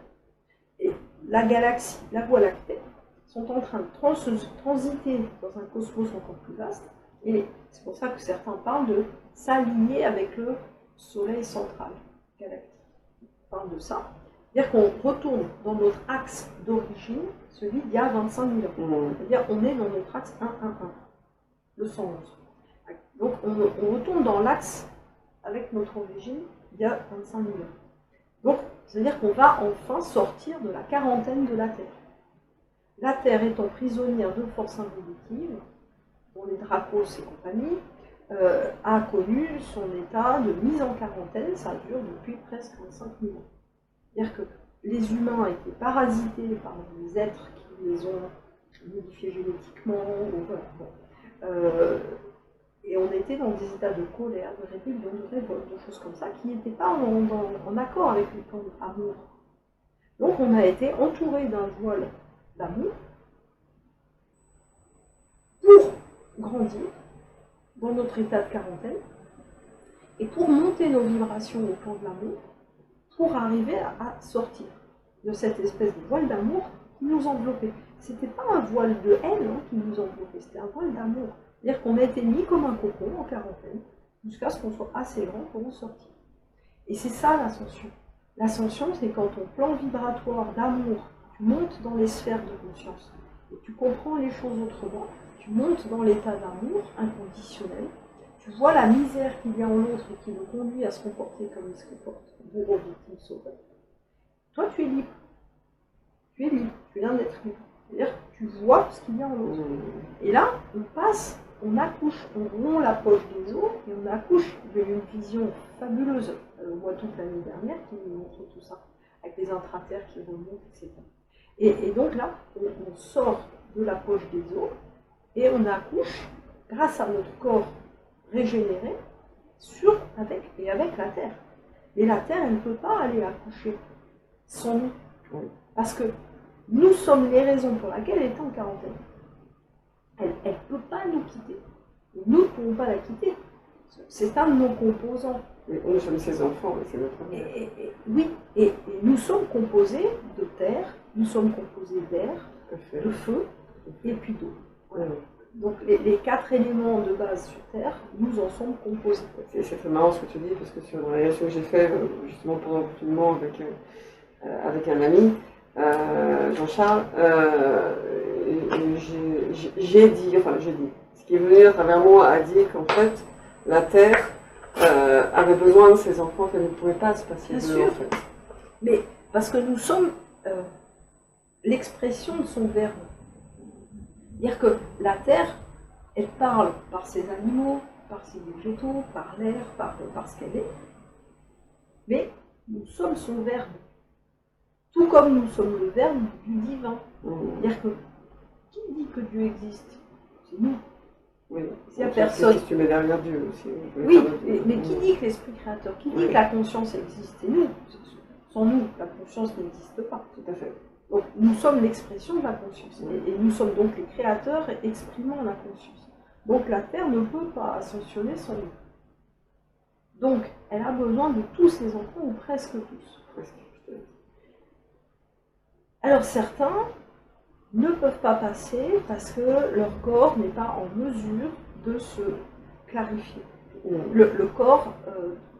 et la galaxie, la Voie lactée, sont en train de transiter dans un cosmos encore plus vaste. Et c'est pour ça que certains parlent de s'aligner avec le Soleil central galactique. On parle de ça. C'est-à-dire qu'on retourne dans notre axe d'origine, celui d'il y a 25 000 ans. C'est-à-dire qu'on est dans notre axe 1-1-1, le 111. Donc on retourne dans l'axe avec notre origine il y a 25 000 ans. Donc, c'est-à-dire qu'on va enfin sortir de la quarantaine de la Terre. La Terre étant prisonnière de forces involutives, dont les Dracos et compagnie, a connu son état de mise en quarantaine, ça dure depuis presque 25 000 ans. C'est-à-dire que les humains étaient parasités par des êtres qui les ont modifiés génétiquement, et on était dans des états de colère, de rébellion, de révolte, de choses comme ça, qui n'étaient pas en accord avec le plan d'amour. Donc on a été entouré d'un voile d'amour pour grandir dans notre état de quarantaine et pour monter nos vibrations au plan de l'amour, pour arriver à sortir de cette espèce de voile d'amour qui nous enveloppait. C'était pas un voile de haine qui nous enveloppait, c'était un voile d'amour. C'est-à-dire qu'on a été mis comme un cocon en quarantaine, jusqu'à ce qu'on soit assez grand pour en sortir. Et c'est ça l'ascension. L'ascension, c'est quand ton plan vibratoire d'amour, tu montes dans les sphères de conscience, et tu comprends les choses autrement, tu montes dans l'état d'amour inconditionnel, tu vois la misère qu'il y a en l'autre et qui le conduit à se comporter comme il se comporte, bourreau, victime, sauveur. Toi, tu es libre. Tu es libre, tu viens d'être libre. C'est-à-dire que tu vois ce qu'il y a en l'autre. Et là, on accouche, on rompt la poche des os et on accouche d'une vision fabuleuse au mois d'août l'année dernière qui nous montre tout ça, avec les intraterres qui remontent, etc. Et donc là, on sort de la poche des os et on accouche grâce à notre corps régénéré avec la Terre. Mais la Terre, elle ne peut pas aller accoucher sans nous. Parce que nous sommes les raisons pour lesquelles elle est en quarantaine. Elle ne peut pas nous quitter. Et nous ne pouvons pas la quitter. C'est un de nos composants. Mais nous sommes ses enfants, c'est notre mère. Oui, et nous sommes composés de terre, nous sommes composés d'air, de feu et puis d'eau. Voilà. Donc les 4 éléments de base sur Terre, nous en sommes composés. C'est très marrant ce que tu dis, parce que sur la réaction que j'ai faite, justement pendant le confinement avec un ami, Jean-Charles, j'ai dit, ce qui est venu à travers moi a dit qu'en fait, la Terre avait besoin de ses enfants, qu'elle ne pouvait pas se passer Bien d'eux, sûr. en fait. Mais parce que nous sommes l'expression de son verbe. C'est-à-dire que la Terre, elle parle par ses animaux, par ses végétaux, par l'air, par ce qu'elle est. Mais nous sommes son verbe. Tout comme nous sommes le verbe du divin. C'est-à-dire que qui dit que Dieu existe? C'est nous. Oui. S'il n'y a personne. Qu'est-ce que tu mets derrière Dieu aussi? Oui, mais qui dit que l'esprit créateur? Qui dit que la conscience existe? C'est nous. Sans nous, la conscience n'existe pas. Tout à fait. Donc nous sommes l'expression de la conscience. Et nous sommes donc les créateurs exprimant la conscience. Donc la Terre ne peut pas ascensionner sans nous. Donc elle a besoin de tous ses enfants, ou presque tous. Alors certains ne peuvent pas passer parce que leur corps n'est pas en mesure de se clarifier. Le corps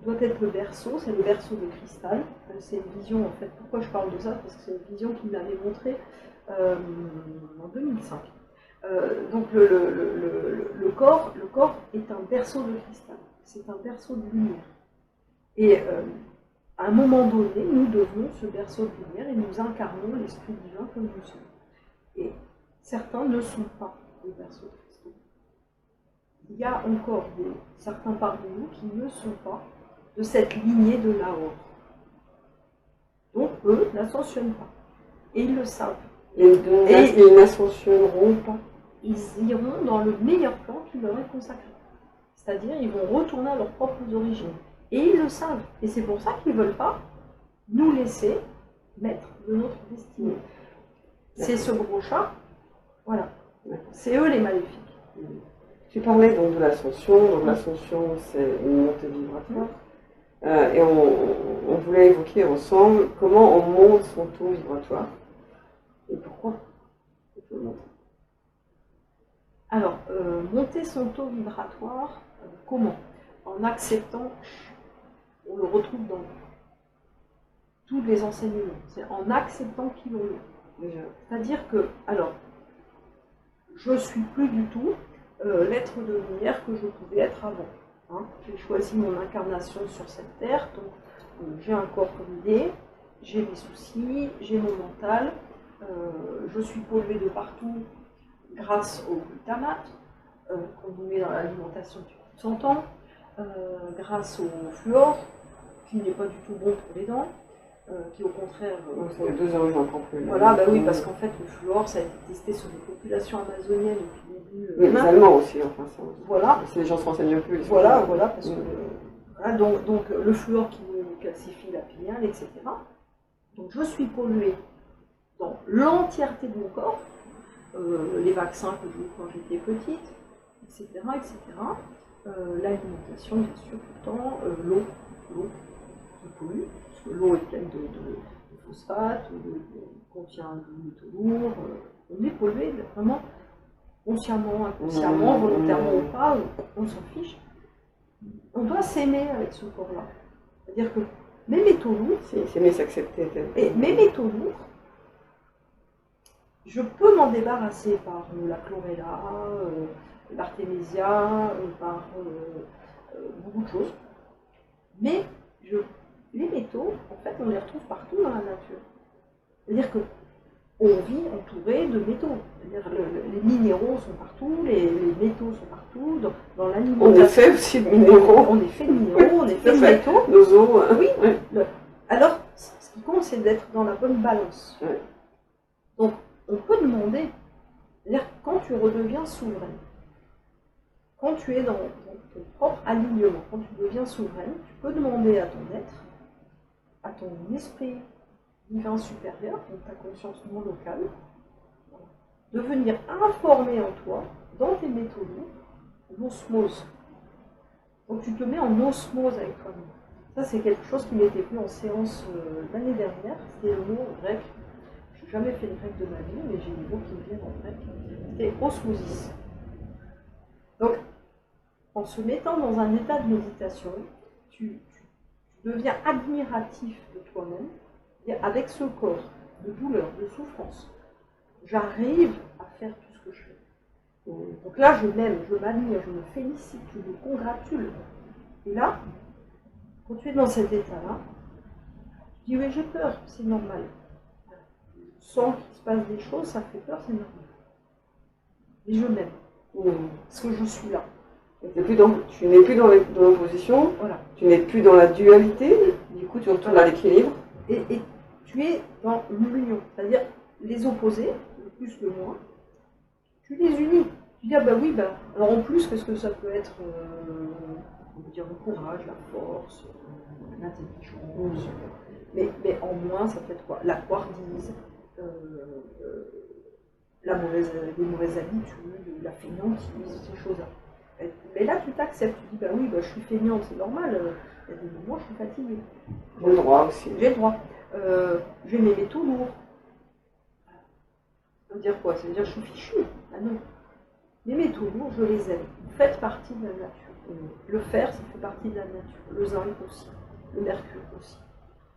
doit être le berceau, c'est le berceau de cristal. C'est une vision, en fait, pourquoi je parle de ça? Parce que c'est une vision qu'il m'avait montrée en 2005. Donc le corps est un berceau de cristal, c'est un berceau de lumière. Et à un moment donné, nous devenons ce berceau de lumière et nous incarnons l'esprit divin comme nous sommes. Et certains ne sont pas des berceaux de cristal. Il y a encore certains parmi nous qui ne sont pas de cette lignée de Lahore. Donc eux n'ascensionnent pas. Et ils le savent. Et ils n'ascensionneront pas. Ils iront dans le meilleur plan qui leur est consacré. C'est-à-dire ils vont retourner à leurs propres origines. Et ils le savent. Et c'est pour ça qu'ils ne veulent pas nous laisser maître de notre destinée. C'est ce gros chat, voilà. C'est eux les maléfiques. Tu parlais donc de l'ascension. Donc l'ascension, c'est une montée vibratoire. Et on voulait évoquer ensemble comment on monte son taux vibratoire. Et pourquoi il faut le monter. Alors, monter son taux vibratoire, comment? En acceptant, on le retrouve dans tous les enseignements, c'est en acceptant qui l'on est. C'est-à-dire que, alors, je ne suis plus du tout l'être de lumière que je pouvais être avant. Hein. J'ai choisi mon incarnation sur cette terre, donc j'ai un corps comme il est, j'ai mes soucis, j'ai mon mental, je suis polluée de partout grâce au glutamate qu'on nous met dans l'alimentation depuis plus de 100 ans, grâce au fluor, qui n'est pas du tout bon pour les dents, qui au contraire... ça fait 2 ans que j'en prends plus. Voilà, bah oui, parce qu'en fait le fluor, ça a été testé sur des populations amazoniennes depuis le début. Oui, les Allemands aussi, enfin ça. Voilà. Si les gens se renseignent plus. Voilà, parce que... Voilà, donc le fluor qui nous calcifie la pinéale, etc. Donc je suis polluée dans l'entièreté de mon corps, les vaccins que j'ai eu quand j'étais petite, etc. etc. L'alimentation, bien sûr, tout le temps, l'eau qui pollue, parce que l'eau est pleine de phosphate, contient des métaux lourds, on est pollué vraiment consciemment, inconsciemment, volontairement ou pas, on s'en fiche. On doit s'aimer avec ce corps-là. C'est-à-dire que mes métaux lourds, s'aimer, s'accepter. Et mes métaux lourds, je peux m'en débarrasser par la chlorella, l'artémisia, par beaucoup de choses. Mais les métaux, en fait, on les retrouve partout dans la nature. C'est-à-dire qu'on vit entouré de métaux. C'est-à-dire les minéraux sont partout, les métaux sont partout, dans l'alimentation. On est fait aussi de minéraux. On est fait de minéraux, on est fait de métaux. Nos os. Oui. Alors, ce qui compte, c'est d'être dans la bonne balance. Ouais. Donc, on peut demander, c'est-à-dire quand tu redeviens souveraine, quand tu es dans ton propre alignement, quand tu deviens souveraine, tu peux demander à ton être, à ton esprit divin supérieur, donc ta conscience non locale, de venir informer en toi, dans tes métaux lourds, l'osmose. Donc tu te mets en osmose avec toi-même. Ça, c'est quelque chose qui m'était vu en séance l'année dernière, c'était le mot grec. Je n'ai jamais fait le grec de ma vie, mais j'ai des mots qui me viennent en grec. C'était osmosis. Donc, en se mettant dans un état de méditation, tu deviens admiratif de toi-même, Et avec ce corps de douleur, de souffrance, j'arrive à faire tout ce que je fais. Donc là, je m'aime, je m'admire, je me félicite, je me congratule. Et là, quand tu es dans cet état-là, tu dis oui, j'ai peur, c'est normal. Je sens qu'il se passe des choses, ça fait peur, c'est normal. Et je m'aime, parce que je suis là. Tu n'es plus dans l'opposition, Voilà. Tu n'es plus dans la dualité, du coup tu retournes à l'équilibre. Et tu es dans l'union, c'est-à-dire les opposés, le plus, le moins, tu les unis. Tu dis, ah bah oui, bah, alors en plus, qu'est-ce que ça peut être on peut dire le courage, la force, l'intelligence. Mais en moins, ça peut être quoi? La couardise, les mauvaises habitudes, la fainéantise, ces choses-là. Mais là, tu t'acceptes, tu dis, bah oui, bah, je suis feignante, c'est normal, il y a des moments, je suis fatiguée. J'ai le droit aussi. J'ai le droit. J'ai mes métaux lourds. Ça veut dire quoi? Ça veut dire que je suis fichue. Ah non. Les métaux lourds, je les aime. Vous faites partie de la nature. Le fer, ça fait partie de la nature. Le zinc aussi. Le mercure aussi.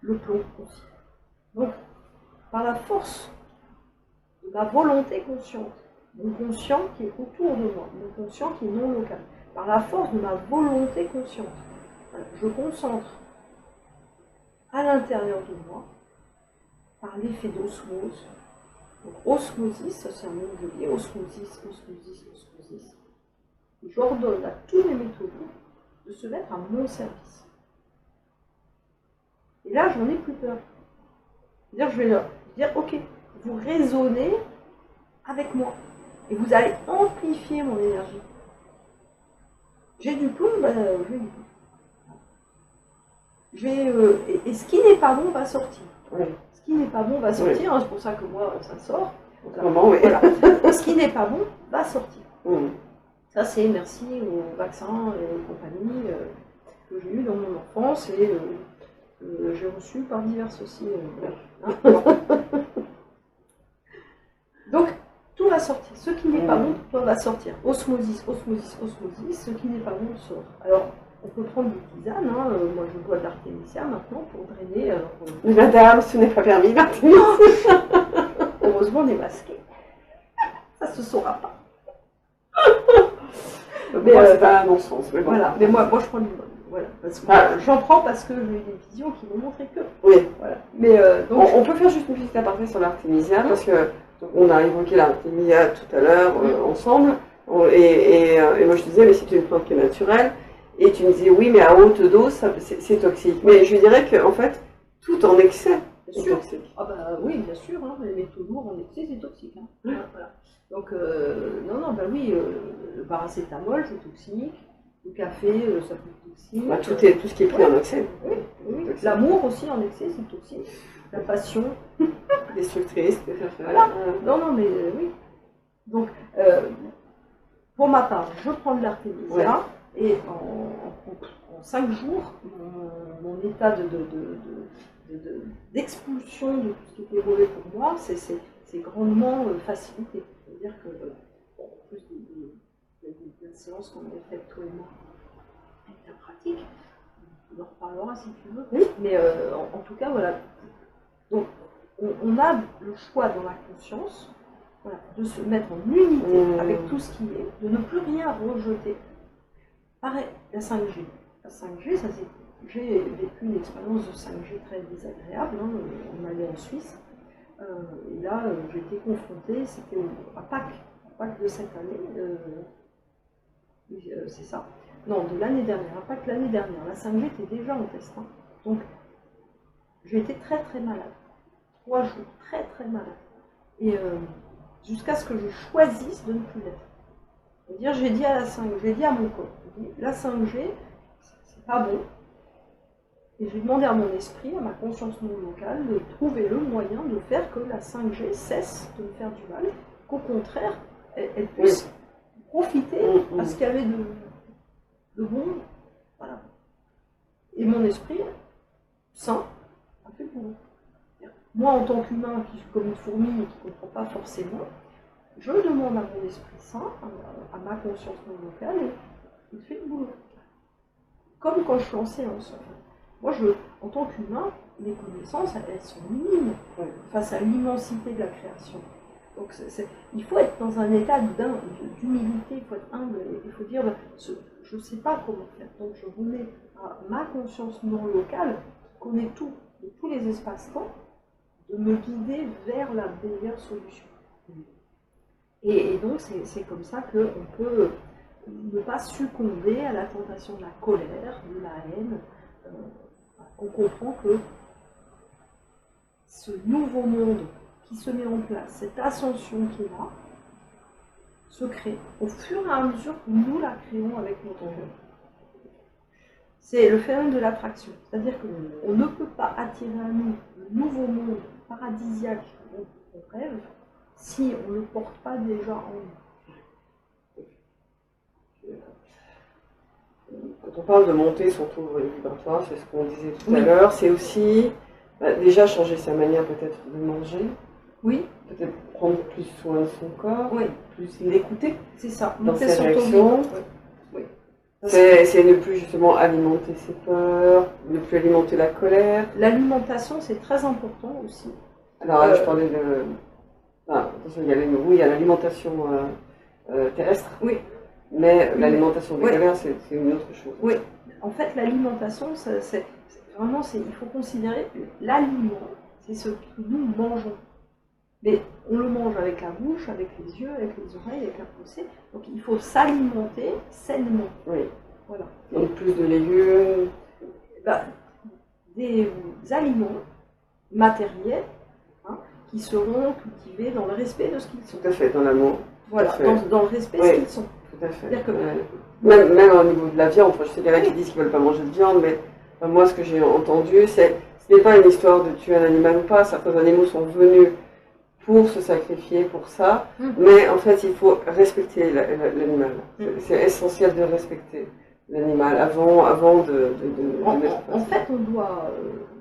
Le plomb aussi. Donc, par la force de ma volonté consciente, mon conscient qui est autour de moi, mon conscient qui est non local, par la force de ma volonté consciente, je concentre à l'intérieur de moi, par l'effet d'osmose. Donc osmosis, ça c'est un mot que je dis, osmosis. Et j'ordonne à tous les métaux lourds de se mettre à mon service. Et là, j'en ai plus peur. C'est-à-dire, je vais leur dire, ok, vous raisonnez avec moi. Et vous allez amplifier mon énergie. J'ai du plomb, ben, j'ai du plomb. Et ce qui n'est pas bon va sortir. Oui. Ce qui n'est pas bon va sortir, hein, c'est pour ça que moi, ça sort. Autrement, oui. Voilà. Ce qui n'est pas bon va sortir. Ça, c'est merci aux vaccins et compagnie que j'ai eu dans mon enfance et j'ai reçu par divers aussi. Donc, tout va sortir. Ce qui n'est pas bon pour toi va sortir. Osmosis. Ce qui n'est pas bon sort. Alors, on peut prendre des tisanes. Hein. Moi, je bois de l'artémisia maintenant pour drainer. Madame, ce n'est pas permis, l'artémisia. Heureusement, on est masqué. Ça se saura pas. Mais c'est pas un non-sens. Bon. Voilà. Mais moi, je prends du bon. Voilà. Parce que j'en prends parce que j'ai eu des visions qui m'ont montré que. Oui. Voilà. Mais donc, on peut faire juste une petite aparté sur l'artémisia parce que donc, on a évoqué l'artémisia tout à l'heure ensemble. Et moi je disais, mais c'est une plante qui est naturelle. Et tu me disais, oui, mais à haute dose, c'est toxique. Mais je dirais qu'en fait, tout en excès est toxique. Ah bah oui, bien sûr, hein, les métaux lourds en excès, c'est toxique. Hein. Voilà. Donc, non, bah oui, le paracétamol, c'est toxique. Le café, ça peut être toxique. Bah, tout ce qui est pris en excès. Oui. L'amour aussi en excès, c'est toxique. La passion. Destructrice. Voilà. Non, mais oui. Donc, pour ma part, je prends de l'artémisia et en 5 jours, mon état d'expulsion de tout ce qui était mauvais pour moi, c'est grandement facilité. C'est-à-dire que, en plus de la séance qu'on avait faite toi et moi, avec la pratique, on en reparlera si tu veux. Oui. Mais en tout cas, voilà. Donc, on a le choix dans la conscience de se mettre en unité avec tout ce qui est, de ne plus rien rejeter. Pareil, la 5G. La 5G, j'ai vécu une expérience de 5G très désagréable. Hein, on allait en Suisse. Et là, j'ai été confrontée, c'était à Pâques de cette année. C'est ça. Non, de l'année dernière, à Pâques l'année dernière. La 5G était déjà en test. Hein. Donc, j'ai été très très malade. 3 jours, très très malade. Et jusqu'à ce que je choisisse de ne plus l'être. C'est-à-dire, j'ai dit à la 5G, j'ai dit à mon corps, la 5G, c'est pas bon. Et j'ai demandé à mon esprit, à ma conscience non locale, de trouver le moyen de faire que la 5G cesse de me faire du mal, qu'au contraire, elle puisse profiter à ce qu'il y avait de bon. Voilà. Et mon esprit, sain, a fait le boulot. Moi, en tant qu'humain, qui suis comme une fourmi et qui ne comprend pas forcément, je demande à mon esprit sain, à ma conscience non locale, et il fait le boulot. Comme quand je suis en séance. Moi, en tant qu'humain, les connaissances, elles sont minimes face à l'immensité de la création. Donc il faut être dans un état d'humilité, il faut être humble, il faut dire, je ne sais pas comment faire, donc je remets à ma conscience non locale, qui connaît tout, de tous les espaces-temps, de me guider vers la meilleure solution. Et donc c'est comme ça qu'on peut ne pas succomber à la tentation de la colère, de la haine. On comprend que ce nouveau monde qui se met en place, cette ascension qui est là, se crée au fur et à mesure que nous la créons avec notre cœur. C'est le phénomène de l'attraction, c'est-à-dire qu'on ne peut pas attirer à nous le nouveau monde paradisiaque dont on rêve si on ne le porte pas déjà en nous. Quand on parle de monter son taux vibratoire, c'est ce qu'on disait tout à l'heure, c'est aussi déjà changer sa manière peut-être de manger. Oui. Peut-être prendre plus soin de son corps, plus l'écouter. C'est ça, dans monter ses son taux réactions. vibratoire. Oui. C'est ne plus justement alimenter ses peurs, ne plus alimenter la colère. L'alimentation, c'est très important aussi. Alors je parlais de... attention, il y a l'alimentation terrestre. Oui. Mais l'alimentation des colères, c'est une autre chose. Oui. En fait, l'alimentation, c'est vraiment, il faut considérer l'aliment, c'est ce que nous mangeons. Mais on le mange avec la bouche, avec les yeux, avec les oreilles, avec la pensée. Donc il faut s'alimenter sainement. Oui. Voilà. Donc plus de légumes. Des aliments matériels qui seront cultivés dans le respect de ce qu'ils sont. Tout à fait, dans l'amour. Voilà, dans le respect de ce qu'ils sont. Tout à fait. Que... Même au niveau de la viande, je sais qu'il y en a qui disent qu'ils ne veulent pas manger de viande, mais moi ce que j'ai entendu, ce n'est pas une histoire de tuer un animal ou pas. Certains animaux sont venus pour se sacrifier pour ça, mais en fait il faut respecter l'animal. C'est essentiel de respecter l'animal avant de mettre en fait, on doit,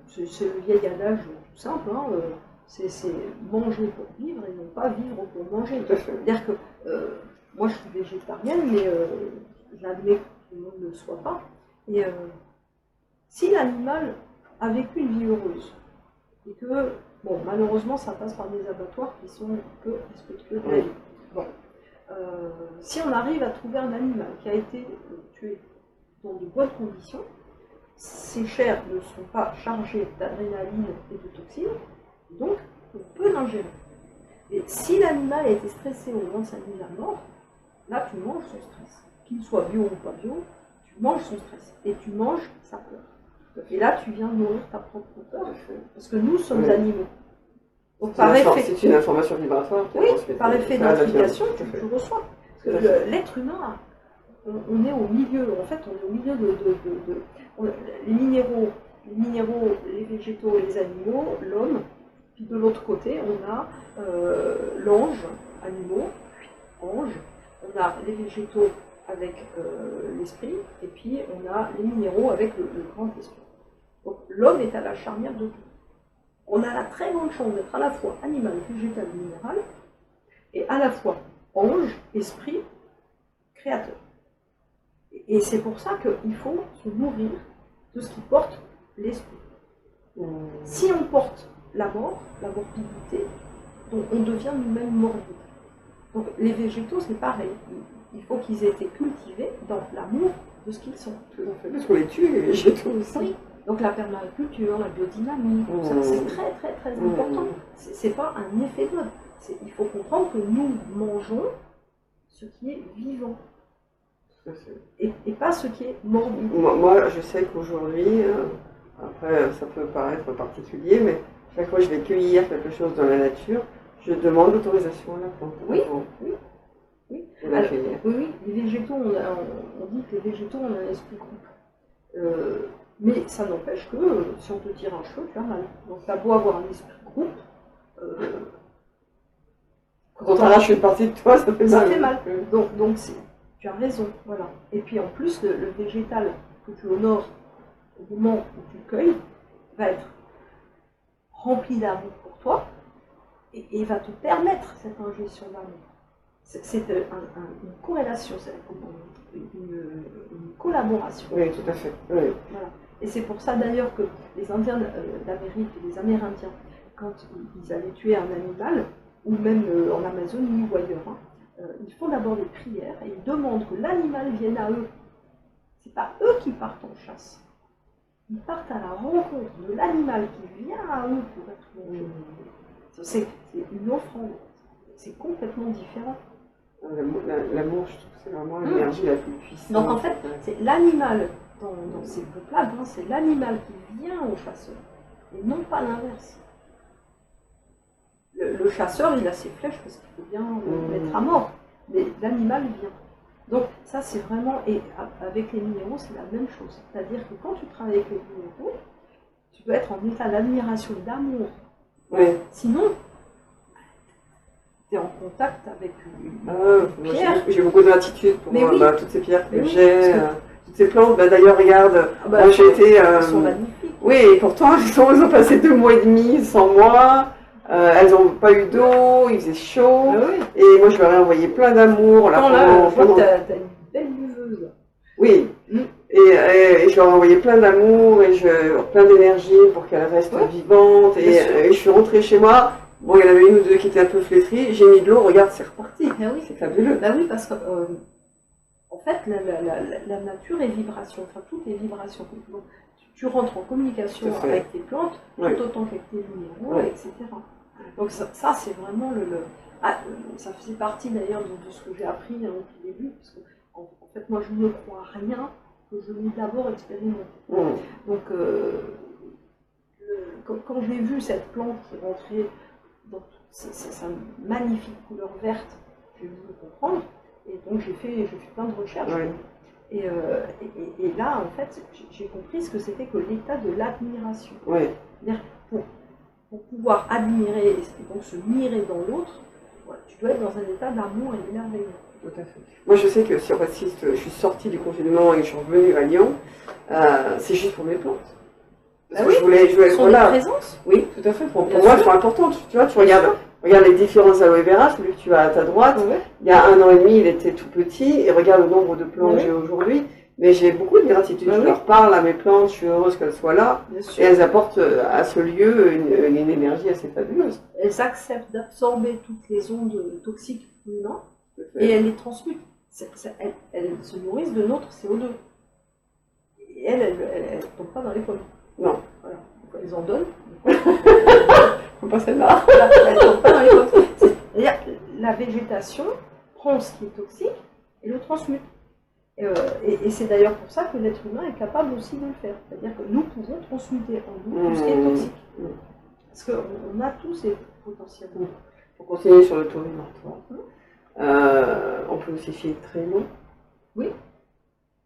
c'est le vieil adage tout simple, c'est manger pour vivre et non pas vivre pour manger. C'est-à-dire que moi je suis végétarienne, mais j'admets que tout le monde ne le soit pas. Et si l'animal a vécu une vie heureuse, et que, bon, malheureusement, ça passe par des abattoirs qui sont peu respectueux de la vie. Bon. Si on arrive à trouver un animal qui a été tué dans de bonnes conditions, ses chairs ne sont pas chargées d'adrénaline et de toxines, donc on peut l'ingérer. Et si l'animal a été stressé au moment de sa mise à mort, là tu manges son stress. Qu'il soit bio ou pas bio, tu manges son stress et tu manges sa peur. Et là, tu viens nourrir ta propre peur, parce que nous sommes animaux. Donc, c'est une information vibratoire. Par effet d'intrigation, tu reçois. Parce que l'être humain, on est au milieu. En fait, on est au milieu les minéraux, les végétaux, les animaux, l'homme. Puis de l'autre côté, on a l'ange, animaux, ange. On a les végétaux avec l'esprit, et puis on a les minéraux avec le grand esprit. Donc l'homme est à la charnière de tout. On a la très grande chance d'être à la fois animal, végétal, minéral, et à la fois ange, esprit, créateur. Et c'est pour ça qu'il faut se nourrir de ce qui porte l'esprit. Si on porte la mort, la morbidité, donc on devient nous-mêmes morbides. Donc les végétaux, c'est pareil. Il faut qu'ils aient été cultivés dans l'amour de ce qu'ils sont. Parce qu'on les tue, les végétaux aussi. Oui. Donc la permaculture, la biodynamie, ça c'est très très très important. C'est pas un effet de mode. Il faut comprendre que nous mangeons ce qui est vivant. Et pas ce qui est morbide. Moi, je sais qu'aujourd'hui, après ça peut paraître particulier, mais chaque fois que je vais cueillir quelque chose dans la nature, je demande l'autorisation à la plante. Oui. Alors, oui, les végétaux, on dit que les végétaux ont un esprit groupe. Mais ça n'empêche que si on te tire un cheveu, tu as mal. Donc tu as beau avoir un esprit groupe. Quand on t'arrache une partie de toi, ça fait mal. Ça fait mal. Donc tu as raison. Voilà. Et puis en plus, le végétal que tu honores au moment où tu le cueilles va être rempli d'amour pour toi et va te permettre cette ingestion d'amour. C'est une corrélation, c'est une collaboration. Oui, tout à fait. Oui. Voilà. Et c'est pour ça d'ailleurs que les Indiens d'Amérique et les Amérindiens, quand ils allaient tuer un animal, ou même en Amazonie ou ailleurs, ils font d'abord des prières et ils demandent que l'animal vienne à eux. C'est pas eux qui partent en chasse. Ils partent à la rencontre de l'animal qui vient à eux pour être mangé. C'est une offrande. C'est complètement différent. L'amour, je trouve que c'est vraiment l'énergie la plus puissante. Donc en fait, c'est l'animal dans ces peuplades, c'est l'animal qui vient au chasseur, et non pas l'inverse. Le chasseur, il a ses flèches parce qu'il faut bien le mettre à mort, mais l'animal vient. Donc ça, c'est vraiment, et avec les minéraux, c'est la même chose. C'est-à-dire que quand tu travailles avec les minéraux, tu dois être en état d'admiration et d'amour. Ouais. Sinon, tu es en contact avec une pierre. J'ai beaucoup de gratitude pour toutes ces pierres que j'ai, toutes ces plantes. D'ailleurs, regarde, moi j'ai été... Elles sont magnifiques. Oui, et pourtant, ils ont passé 2 mois et demi sans moi. Elles n'ont pas eu d'eau, il faisait chaud. Et moi, je leur ai envoyé plein d'amour. Là, t'as une belle buveuse. Oui. Et je leur ai envoyé plein d'amour et plein d'énergie pour qu'elles restent vivantes. Et je suis rentrée chez moi. Bon, il y en avait une ou deux qui étaient un peu flétries. J'ai mis de l'eau, regarde, c'est reparti. C'est fabuleux. Oui, parce que, en fait, la nature est vibration. Enfin, tout est vibration. Donc, tu rentres en communication avec tes plantes, tout autant qu'avec tes minéraux, etc. Donc, ça c'est vraiment ça faisait partie d'ailleurs de ce que j'ai appris au tout début. Parce que, en fait, moi, je ne crois à rien que je l'ai d'abord expérimenté. Donc, quand j'ai vu cette plante qui rentrait dans sa magnifique couleur verte, j'ai voulu comprendre, et donc j'ai fait plein de recherches. Et là, en fait, j'ai compris ce que c'était que l'état de l'admiration. Pour pouvoir admirer et donc se mirer dans l'autre, tu dois être dans un état d'amour et d'émerveillement. Tout à fait. Moi, je sais que si en fait, je suis sortie du confinement et que je suis revenue à Lyon, c'est juste pour mes plantes. Parce que je voulais sont des présences. Oui, tout à fait. Pour moi, elles sont importantes. Tu vois, tu regardes les différents aloe vera, celui que tu as à ta droite. Il y a 1 an et demi, il était tout petit. Et regarde le nombre de plants que j'ai aujourd'hui. Mais j'ai beaucoup de gratitude. Je leur parle à mes plantes, je suis heureuse qu'elles soient là. Et elles apportent à ce lieu une énergie assez fabuleuse. Elles acceptent d'absorber toutes les ondes toxiques humaines et elles les transmutent. Elles se nourrissent de notre CO2. Et elles ne tombent pas dans les pommes. Non. Voilà. Elles en donnent. Faut pas celle-là. Elles ne tombent pas dans les pommes. C'est-à-dire la végétation prend ce qui est toxique et le transmute. Et c'est d'ailleurs pour ça que l'être humain est capable aussi de le faire. C'est-à-dire que nous pouvons transmuter en nous tout ce qui est toxique. Parce qu'on a tous ces potentiels. Pour continuer sur le taux vibratoire, on peut aussi filtrer l'eau. Oui.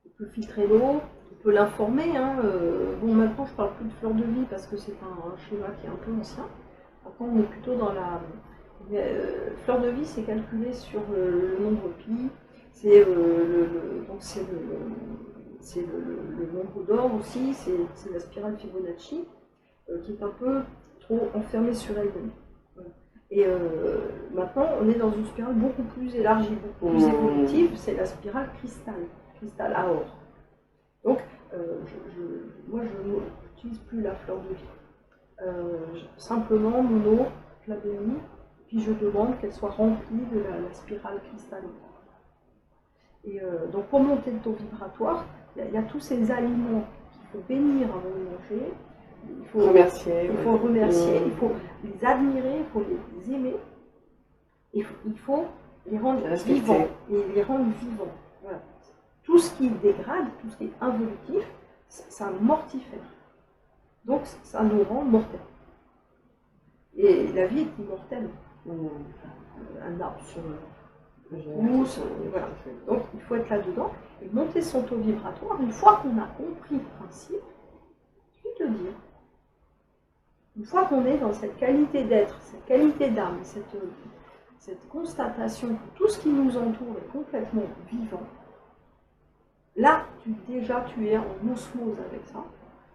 On peut filtrer l'eau, on peut l'informer. Bon, maintenant je parle plus de fleur de vie parce que c'est un schéma qui est un peu ancien. Maintenant on est plutôt dans la... fleur de vie, c'est calculé sur le nombre pi. C'est le nombre d'or aussi, c'est la spirale Fibonacci qui est un peu trop enfermée sur elle-même. Et maintenant, on est dans une spirale beaucoup plus élargie, beaucoup plus évolutive, c'est la spirale cristal à or. Donc, moi, je n'utilise plus la fleur de vie. Simplement, mon eau, je la bénis, puis je demande qu'elle soit remplie de la spirale cristalline. Et donc pour monter le taux vibratoire, il y a tous ces aliments qu'il faut bénir avant de manger. Il faut remercier, il faut les admirer, il faut les aimer. Il faut les rendre vivants. Et les rendre vivants. Voilà. Tout ce qui dégrade, tout ce qui est involutif, ça mortifère. Donc ça nous rend mortels. Et la vie est immortelle. Un arbre sur voilà. Donc il faut être là-dedans et monter son taux vibratoire. Une fois qu'on a compris le principe, je vais te le dire, une fois qu'on est dans cette qualité d'être, cette qualité d'âme, cette constatation que tout ce qui nous entoure est complètement vivant, là tu es en osmose avec ça,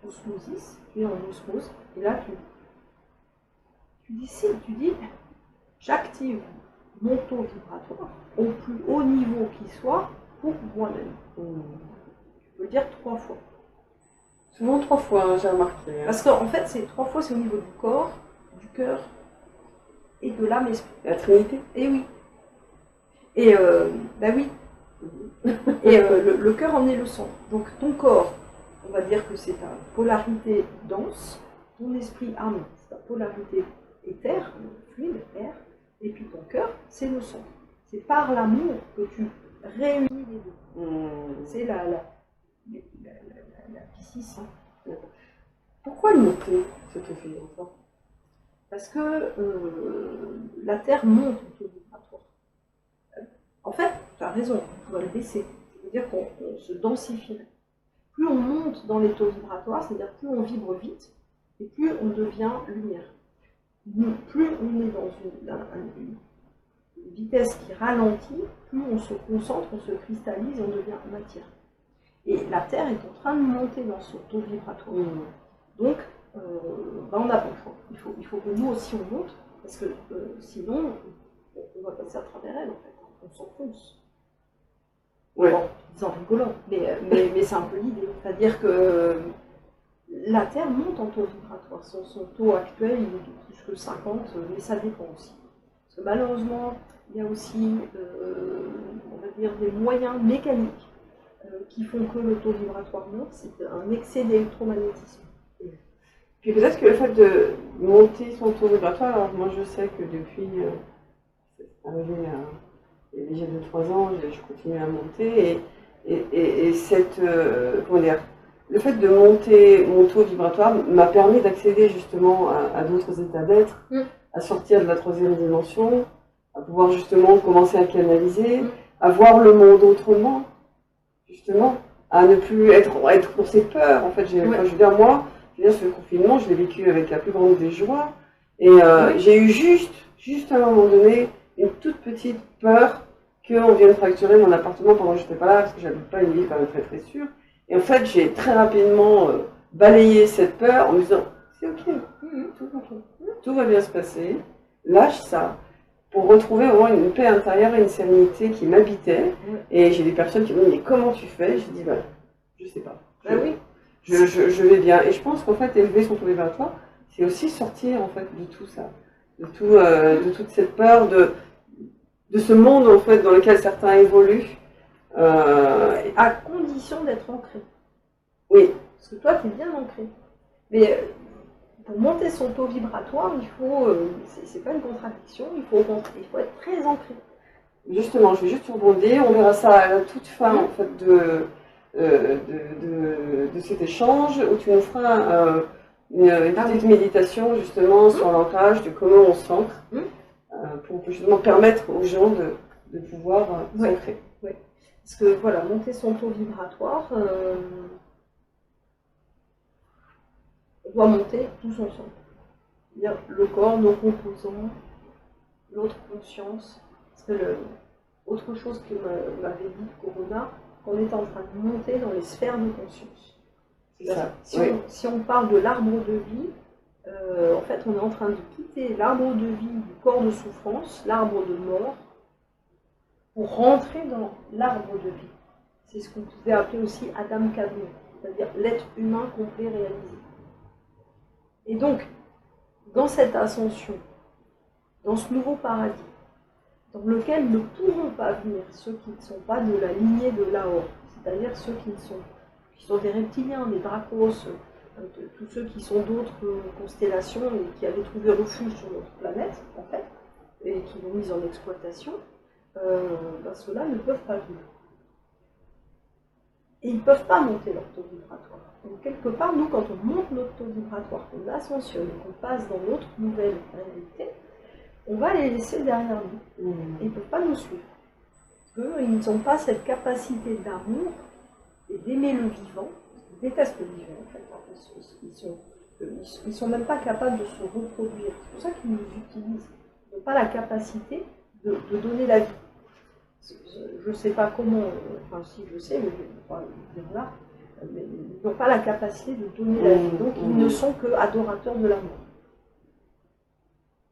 osmosis, tu es en osmose, et là tu dis j'active mon taux vibratoire au plus haut niveau qui soit pour moi-même. Je peux le dire 3 fois. Souvent 3 fois, hein, j'ai remarqué. Hein. Parce qu'en fait, c'est 3 fois, c'est au niveau du corps, du cœur et de l'âme esprit. La Trinité. Et oui. Et bah oui. Et le cœur en est le centre. Donc ton corps, on va dire que c'est ta polarité dense, ton esprit, âme, c'est ta polarité éther, fluide, air, et puis ton cœur, c'est le centre. C'est par l'amour que tu réunis les deux. C'est la Piscis. Hein. Pourquoi le monter, cette fille encore? Parce que la Terre monte au taux vibratoire. En fait, tu as raison, on pourrait le baisser. C'est-à-dire qu'on se densifie. Plus on monte dans les taux vibratoires, c'est-à-dire plus on vibre vite, et plus on devient lumière. Plus on est dans une vitesse qui ralentit, plus on se concentre, on se cristallise, on devient matière. Et la Terre est en train de monter dans ce taux vibratoire. Donc, on n'a pas le choix. Il faut que nous aussi on monte, parce que sinon, on va passer à travers elle, en fait. On s'enfonce. Ouais. Bon, disant rigolant, mais c'est un peu l'idée. C'est-à-dire que la Terre monte en taux vibratoire. Son taux actuel, il est de plus que 50, mais ça dépend aussi. Parce que malheureusement, il y a aussi, on va dire, des moyens mécaniques qui font que le taux vibratoire monte. C'est un excès d'électromagnétisme. Puis peut-être que le fait de monter son taux vibratoire, alors moi je sais que depuis, c'est arrivé il y a déjà 2-3 ans, je continue à monter, et cette, comment dire, le fait de monter mon taux vibratoire m'a permis d'accéder justement à d'autres états d'être, à sortir de la 3e dimension, à pouvoir justement commencer à canaliser, à voir le monde autrement, justement, à ne plus être pour ses peurs. En fait, je veux dire, moi, ce confinement, je l'ai vécu avec la plus grande des joies, et j'ai eu juste à un moment donné, une toute petite peur qu'on vienne fracturer mon appartement pendant que je n'étais pas là, parce que j'habite pas une ville quand même très très sûre. Et en fait, j'ai très rapidement balayé cette peur en me disant, c'est ok, tout va bien se passer, lâche ça, pour retrouver vraiment une paix intérieure et une sérénité qui m'habitait. Et j'ai des personnes qui m'ont dit, mais comment tu fais? J'ai dit, bah, je sais pas. Je vais bien. Et je pense qu'en fait, élever son taux vibratoire, c'est aussi sortir en fait de tout ça, de toute cette peur, de ce monde en fait dans lequel certains évoluent. À condition d'être ancré. Oui. Parce que toi, tu es bien ancré. Mais pour monter son taux vibratoire, il faut, c'est pas une contradiction, il faut être très ancré. Justement, je vais juste rebondir, on verra ça à la toute fin en fait de cet échange, où tu nous feras une petite méditation justement sur l'ancrage, de comment on s'ancre, pour justement permettre aux gens de pouvoir s'ancrer. Oui. Parce que voilà, monter son taux vibratoire, on doit monter tous ensemble. C'est-à-dire le corps, nos composants, l'autre conscience. Parce que autre chose que m'avait dit Corona, qu'on est en train de monter dans les sphères de conscience. Si on parle de l'arbre de vie, en fait on est en train de quitter l'arbre de vie du corps de souffrance, l'arbre de mort, pour rentrer dans l'arbre de vie. C'est ce qu'on pouvait appeler aussi Adam Kadmon, c'est-à-dire l'être humain complet réalisé. Et donc, dans cette ascension, dans ce nouveau paradis, dans lequel ne pourront pas venir ceux qui ne sont pas de la lignée de Lahore, c'est-à-dire ceux qui sont des reptiliens, des dracos, tous ceux qui sont d'autres constellations et qui avaient trouvé refuge sur notre planète, en fait, et qui l'ont mise en exploitation, ceux-là ne peuvent pas venir. Et ils ne peuvent pas monter leur taux vibratoire. Donc quelque part, nous, quand on monte notre taux vibratoire, qu'on ascensionne, qu'on passe dans notre nouvelle réalité, on va les laisser derrière nous. Et ils ne peuvent pas nous suivre. Parce qu'ils n'ont pas cette capacité d'amour et d'aimer le vivant. Ils détestent le vivant, en fait. Ils ne sont même pas capables de se reproduire. C'est pour ça qu'ils nous utilisent. Ils n'ont pas la capacité de donner la vie. Je ne sais pas comment, enfin si je sais, mais je ne vais pas le dire là, mais ils n'ont pas la capacité de donner la vie. Donc ils ne sont que adorateurs de l'amour.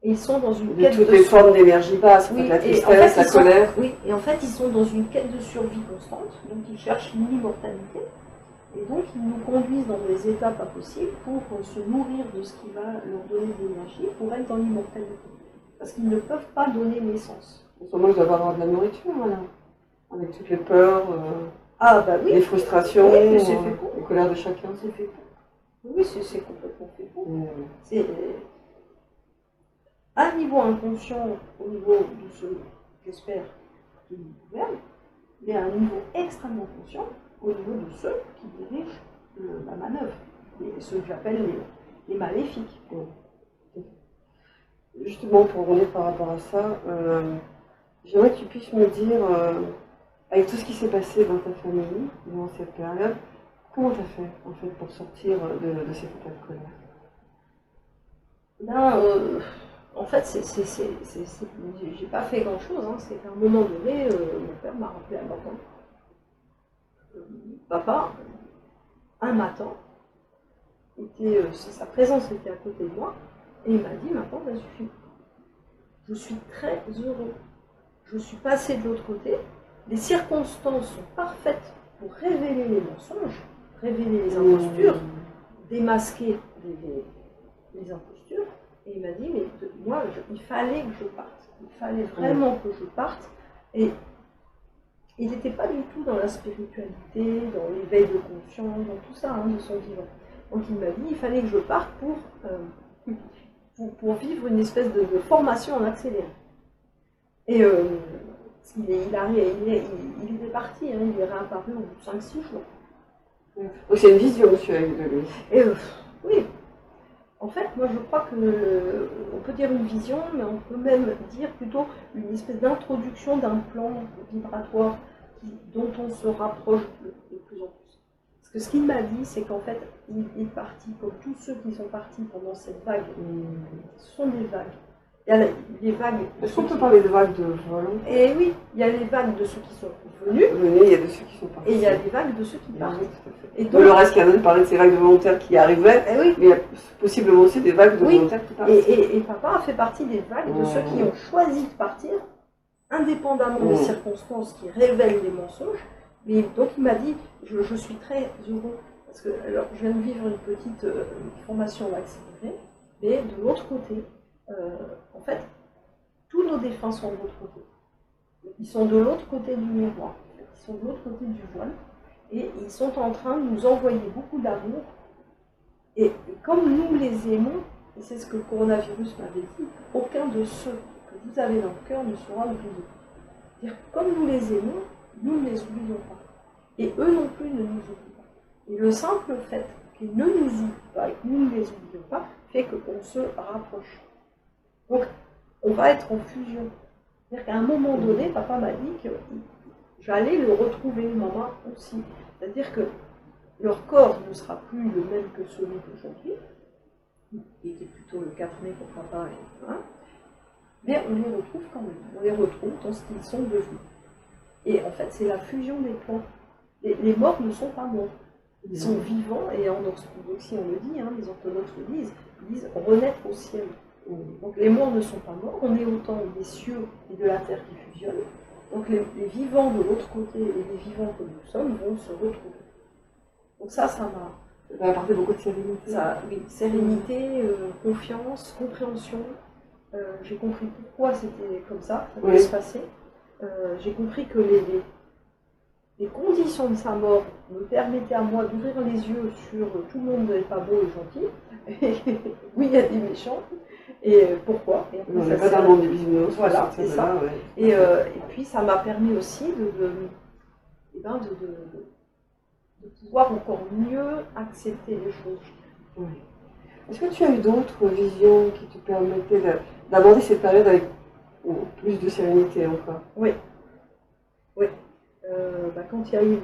Et ils sont dans une quête de toutes les formes d'énergie basse, la tristesse, la colère. Oui, et en fait ils sont dans une quête de survie constante, donc ils cherchent l'immortalité. Et donc, ils nous conduisent dans des états pas possibles pour se nourrir de ce qui va leur donner de l'énergie pour être dans l'immortalité. Parce qu'ils ne peuvent pas donner naissance. En ce moment, je dois avoir de la nourriture, voilà. Avec toutes les peurs, Ah bah oui, les frustrations, oui, mais c'est fait pour. les colères de chacun. C'est fait pour. Oui, c'est complètement fait pour. C'est à un niveau inconscient, au niveau de ceux, j'espère, qui nous gouvernent, mais à un niveau extrêmement conscient, au niveau de ceux qui dirigent la manœuvre, et ceux que j'appelle les maléfiques. Justement, pour revenir par rapport à ça, j'aimerais que tu puisses me dire, avec tout ce qui s'est passé dans ta famille durant cette période, comment tu as fait en fait pour sortir de cet état de colère? Là, en fait, j'ai pas fait grand chose, hein. C'est qu'à un moment donné, mon père m'a rappelé un matin. Papa, un matin, sa présence était à côté de moi, et il m'a dit, maintenant, ça suffit. Je suis très heureux. Je suis passé de l'autre côté. Les circonstances sont parfaites pour révéler les mensonges, révéler les impostures, démasquer les impostures. Et il m'a dit, mais moi, il fallait que je parte. Il fallait vraiment que je parte. Et il n'était pas du tout dans la spiritualité, dans l'éveil de conscience, dans tout ça, hein, de son vivant. Donc il m'a dit, il fallait que je parte pour vivre une espèce de formation en accéléré. Et il était parti, hein, il est réapparu au bout de 5-6 jours. Donc c'est une vision que tu as eue de lui. Et oui. En fait, moi je crois que on peut dire une vision, mais on peut même dire plutôt une espèce d'introduction d'un plan vibratoire dont on se rapproche de plus en plus. Parce que ce qu'il m'a dit, c'est qu'en fait, il est parti, comme tous ceux qui sont partis pendant cette vague, ce sont des vagues. Il y a les vagues. Est-ce qu'on peut parler de vagues de volants? Et oui, il y a les vagues de ceux qui sont venus. Il y a de ceux qui sont partis. Et il y a les vagues de ceux qui partent. Et donc, le reste qui a parlé de ces vagues de volontaires qui arrivaient, oui. Mais il y a possiblement aussi des vagues de volontaires qui partent. Et papa a fait partie des vagues de ceux qui ont choisi de partir, indépendamment des circonstances qui révèlent les mensonges. Mais donc il m'a dit, je suis très heureux, parce que alors, je viens de vivre une petite formation accélérée, mais de l'autre côté, en fait, tous nos défunts sont de l'autre côté. Ils sont de l'autre côté du miroir, ils sont de l'autre côté du voile, et ils sont en train de nous envoyer beaucoup d'amour. Et comme nous les aimons, et c'est ce que le coronavirus m'avait dit, aucun de ceux que vous avez dans le cœur ne sera oublié. C'est-à-dire comme nous les aimons, nous ne les oublions pas. Et eux non plus ne nous oublient pas. Et le simple fait qu'ils ne nous oublient pas et que nous ne les oublions pas fait qu'on se rapproche. Donc, on va être en fusion. C'est-à-dire qu'à un moment donné, papa m'a dit que j'allais le retrouver, maman aussi. C'est-à-dire que leur corps ne sera plus le même que celui d'aujourd'hui. Il était plutôt le 4 mai pour papa et hein. Mais on les retrouve quand même. On les retrouve dans ce qu'ils sont devenus. Et en fait, c'est la fusion des plans. Les morts ne sont pas morts. Ils sont vivants, et en orthodoxie on le dit, hein, les orthodoxes le disent, ils disent renaître au ciel. Donc les morts ne sont pas morts, on est autant des cieux et de la terre qui fusionnent. Donc les vivants de l'autre côté et les vivants que nous sommes vont se retrouver. Donc ça m'a apporté beaucoup de sérénité. Oui, sérénité, confiance, compréhension. J'ai compris pourquoi c'était comme ça devait se passer. J'ai compris que les conditions de sa mort me permettaient à moi d'ouvrir les yeux sur tout le monde n'est pas beau et gentil. Oui, il y a des méchants. Et pourquoi? Et on n'est pas dans le monde des bisounours. Voilà, c'est ça. Ouais. Et puis ça m'a permis aussi de pouvoir encore mieux accepter les choses. Oui. Est-ce que tu as eu d'autres visions qui te permettaient d'aborder cette période avec plus de sérénité encore? Oui. Oui. Quand il y a eu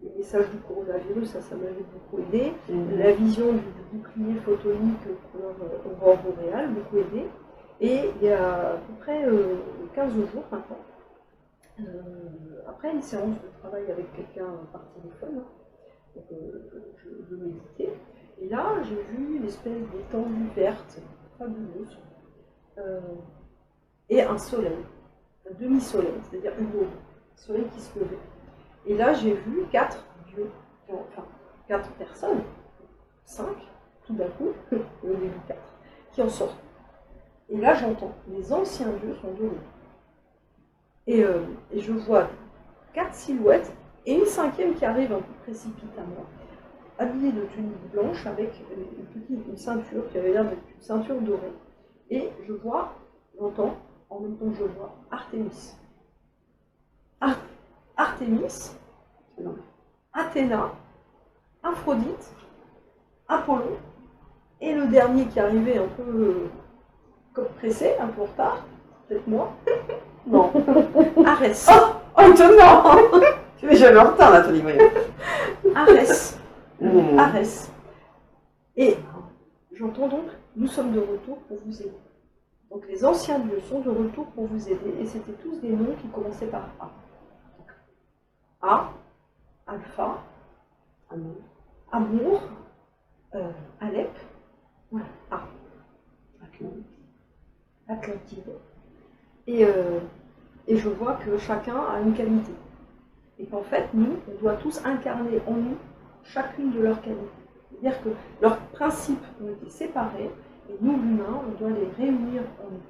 les messages du coronavirus, ça m'avait beaucoup aidé. La vision du bouclier photonique couleur aurore boréale, beaucoup aidé. Et il y a à peu près 15 jours maintenant, après une séance de travail avec quelqu'un par téléphone, donc, je méditais, et là j'ai vu une espèce d'étendue verte, fabuleuse, et un soleil, un demi-soleil, c'est-à-dire une aube, un soleil qui se levait. Et là j'ai vu 4 dieux, enfin 4 personnes, 5, tout d'un coup, au début 4, qui en sortent. Et là, j'entends, les anciens dieux sont de retour. Et je vois 4 silhouettes, et une 5e qui arrive un peu précipitamment, habillée de tunique blanche avec une ceinture qui avait l'air d'être une ceinture dorée. Et j'entends, en même temps que je vois, Artémis. Artémis, Athéna, Aphrodite, Apollon, et le dernier qui arrivait un peu comme pressé, un peu en retard, peut-être moi. Non, Arès. Oh, étonnant. Tu es jamais en retard, Nathalie, voyons. Arès. Arès. Et j'entends donc, nous sommes de retour pour vous aider. Donc les anciens dieux sont de retour pour vous aider, et c'était tous des noms qui commençaient par A. A, Alpha, Amour, Alep, voilà, A. Atlantide. Et je vois que chacun a une qualité. Et qu'en fait, nous, on doit tous incarner en nous chacune de leurs qualités. C'est-à-dire que leurs principes ont été séparés, et nous, l'humain, on doit les réunir en nous.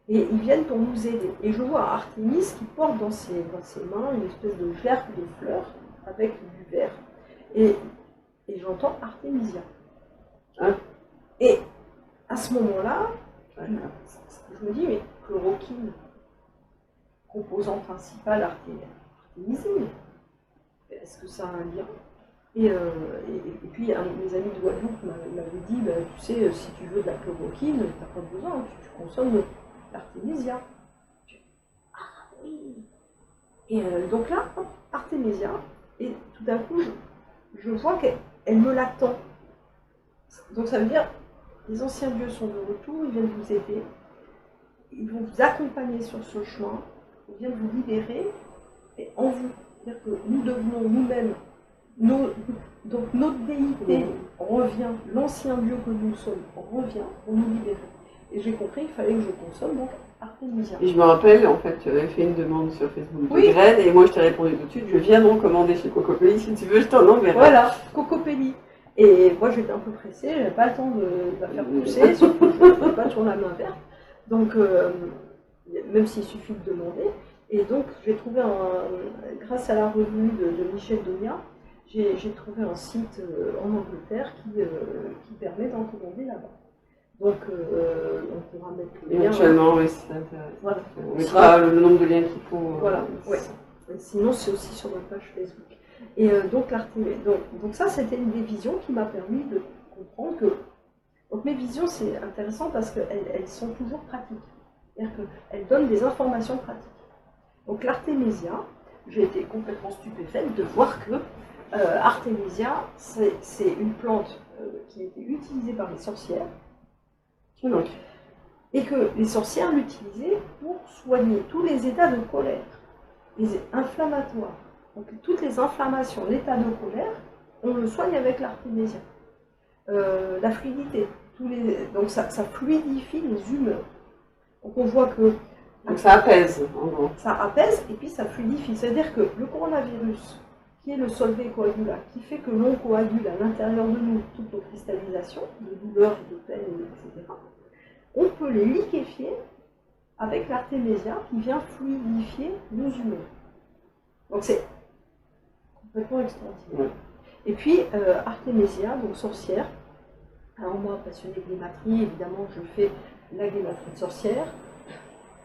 Et ils viennent pour nous aider. Et je vois Artémis qui porte dans ses mains une espèce de gerbe de fleurs avec du vert. Et j'entends Artémisia. Hein? Et à ce moment-là, je me dis, mais chloroquine, composant principal artémisine, est-ce que ça a un lien? Et puis, un de mes amis de Guadeloupe m'avait dit, bah, tu sais, si tu veux de la chloroquine, tu n'as pas besoin, tu consommes l'artémisia. Ah oui. Et donc là, artémisia, et tout d'un coup, je vois qu'elle me l'attend. Donc ça veut dire, les anciens dieux sont de retour, ils viennent vous aider, ils vont vous accompagner sur ce chemin, ils viennent vous libérer, et en vous. C'est-à-dire que nous devenons nous-mêmes, donc notre déité revient, l'ancien dieu que nous sommes revient pour nous libérer. Et j'ai compris qu'il fallait que je consomme donc Artémisia. Et je me rappelle, en fait, tu avais fait une demande sur Facebook oui. de graines, et moi je t'ai répondu tout de suite, je viens donc commander chez Cocopelli, si tu veux, je t'en enverrai. Voilà, Cocopelli. Et moi j'étais un peu pressée, j'avais pas le temps de la faire pousser, surtout que je ne pas toujours la main verte. Donc, même s'il suffit de demander. Et donc, j'ai trouvé, grâce à la revue de Michel Donia, j'ai trouvé un site en Angleterre qui permet d'en commander là-bas. Donc, on pourra mettre le lien. Éventuellement, oui, c'est intéressant. Voilà. On mettra le nombre de liens qu'il faut. Voilà, oui. Sinon, c'est aussi sur notre page Facebook. Et donc, donc ça, c'était une des visions qui m'a permis de comprendre que... Donc mes visions, c'est intéressant parce qu'elles sont toujours pratiques. C'est-à-dire qu'elles donnent des informations pratiques. Donc l'artémisia, j'ai été complètement stupéfaite de voir que artémisia, c'est une plante qui a été utilisée par les sorcières. Et que les sorcières l'utilisaient pour soigner tous les états de colère, les inflammatoires. Donc toutes les inflammations, l'état de colère, on le soigne avec l'artémisia. La fluidité, donc ça fluidifie les humeurs. Donc on voit que... Donc ça apaise, en gros. Ça apaise et puis ça fluidifie. C'est-à-dire que le coronavirus, qui est le solvay coagulat, qui fait que l'on coagule à l'intérieur de nous toutes nos cristallisations, de douleur, de peine, etc., on peut les liquéfier avec l'artémisia qui vient fluidifier nos humeurs. Donc c'est complètement extraordinaire. Ouais. Et puis, Artémisia, donc sorcière. Alors moi, passionnée de guématrie, évidemment, je fais la guématrie de sorcière.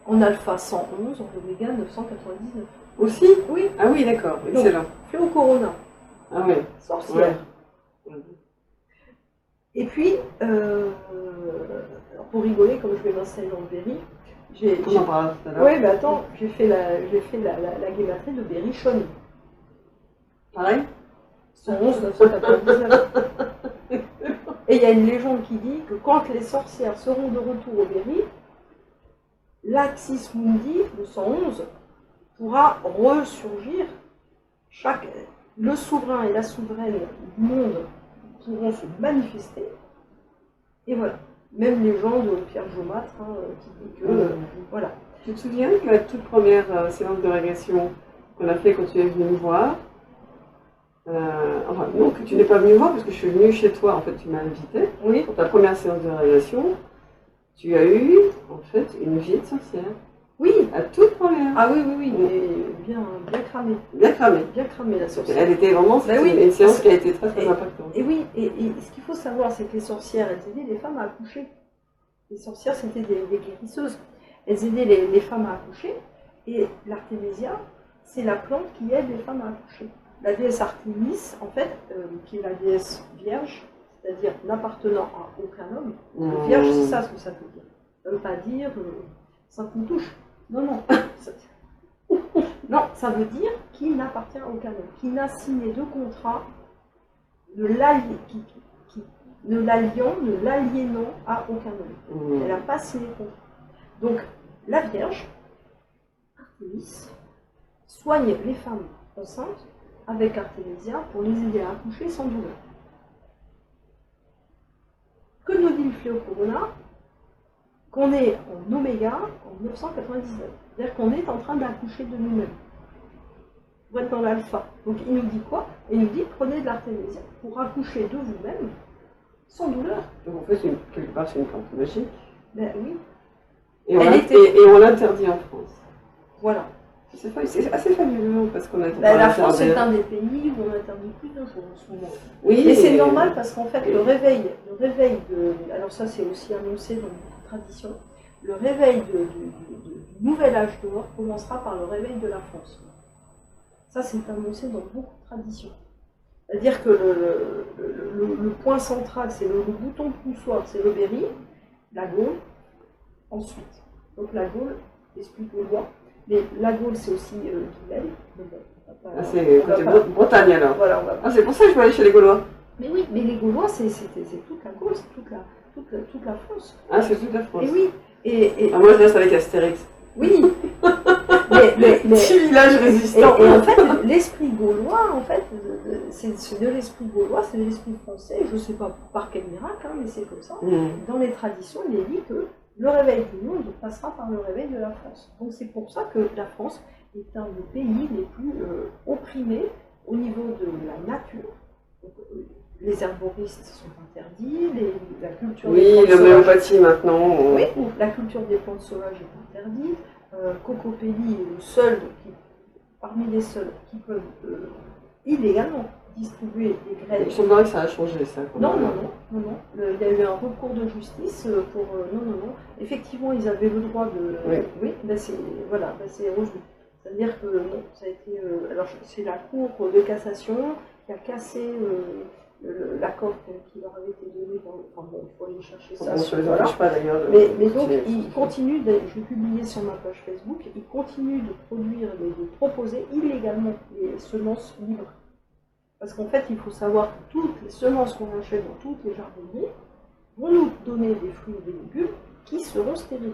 En alpha 111, en oméga 999. Aussi? Oui. Ah oui, d'accord, excellent. Fléau Corona. Ah oui. Sorcière. Ouais. Et puis, pour rigoler, comme je vais m'installer dans le Berry, on en parle tout à l'heure. Oui, mais attends, j'ai fait la guématrie de Berry-Chauny. Pareil? 111 999. Et il y a une légende qui dit que quand les sorcières seront de retour au Berry, l'Axis Mundi, le 111, pourra ressurgir. Le souverain et la souveraine du monde pourront se manifester. Et voilà. Même les gens de Pierre Jaumâtre qui dit que... voilà. Tu te souviens que la toute première séance de régression qu'on a fait quand tu es venu nous voir, Enfin, non, que tu n'es pas venu voir parce que je suis venue chez toi, en fait, tu m'as invité Oui. pour ta première séance de révélation. Tu as eu, en fait, une vie de sorcière. Oui. La toute première. Ah oui, oui, oui, et bien cramé. Bien cramée. Bien cramé la sorcière. Elle était vraiment, Ben oui, une séance qui a été très très impactante. Et oui, et ce qu'il faut savoir, c'est que les sorcières, elles aidaient les femmes à accoucher. Les sorcières, c'était des guérisseuses. Elles aidaient les femmes à accoucher. Et l'artémisia, c'est la plante qui aide les femmes à accoucher. La déesse Artémis, en fait, qui est la déesse vierge, c'est-à-dire n'appartenant à aucun homme. Vierge, c'est ça ce que ça veut dire. Ça ne veut pas dire sans qu'on touche. Non, non. Non, ça veut dire qui n'appartient à aucun homme, qui n'a signé de contrat, ne l'aliénant à aucun homme. Elle n'a pas signé de contrat. Donc, la Vierge, Artémis, soigne les femmes enceintes avec Artémisia pour les aider à accoucher sans douleur. Que nous dit le Fléau Corona? Qu'on est en oméga en 999. C'est-à-dire qu'on est en train d'accoucher de nous-mêmes. Pour être dans l'alpha. Donc il nous dit quoi? Il nous dit prenez de l'artémisia pour accoucher de vous-même sans douleur. Donc en fait, quelque part, c'est une plante magique. Ben oui. Et on l'interdit en France. Voilà. C'est assez fabuleux parce qu'on a la France est un des pays où on interdit plus de choses en ce moment. Oui. Et c'est normal parce qu'en fait, le réveil de. Alors ça, c'est aussi annoncé dans notre tradition. Le réveil du nouvel âge d'or commencera par le réveil de la France. Ça, c'est annoncé dans beaucoup de traditions. C'est-à-dire que le point central, c'est le bouton poussoir, c'est le Berry, la Gaule, ensuite. Donc la Gaule, l'esprit gaulois. Mais la Gaule, c'est aussi Guyenne. C'est côté Bretagne alors. Voilà, c'est pour ça que je peux aller chez les Gaulois. Mais oui, mais les Gaulois, c'est toute la Gaule, c'est toute la France. Ah, c'est toute la France. Et oui. Moi, je reste avec Astérix. Oui. mais Petit village résistant. Et en fait, l'esprit gaulois, en fait, c'est de l'esprit gaulois, c'est de l'esprit français. Je ne sais pas par quel miracle, hein, mais c'est comme ça. Dans les traditions, il est dit que le réveil du monde passera par le réveil de la France. Donc c'est pour ça que la France est un des pays les plus opprimés au niveau de la nature. Donc, les herboristes sont interdits, la culture des plantes sauvages... l'homéopathie maintenant. Oui, la culture des plantes sauvages est interdite. Cocopelli est le seul, parmi les seuls, qui peuvent illégalement distribuer des graines. Il semblerait que ça a changé, ça. Non. Il y a eu un recours de justice pour... Non. Effectivement, ils avaient le droit de... Oui, c'est revenu. C'est-à-dire que non, ça a été... alors, c'est la Cour de cassation qui a cassé l'accord qui leur avait été donné enfin bon, il faut aller chercher ça. On ne les empêche pas d'ailleurs. Mais donc, ils continuent, je vais publier sur ma page Facebook, ils continuent de produire, de proposer illégalement les semences libres. Parce qu'en fait, il faut savoir que toutes les semences qu'on achète dans toutes les jardineries vont nous donner des fruits et des légumes qui seront stériles.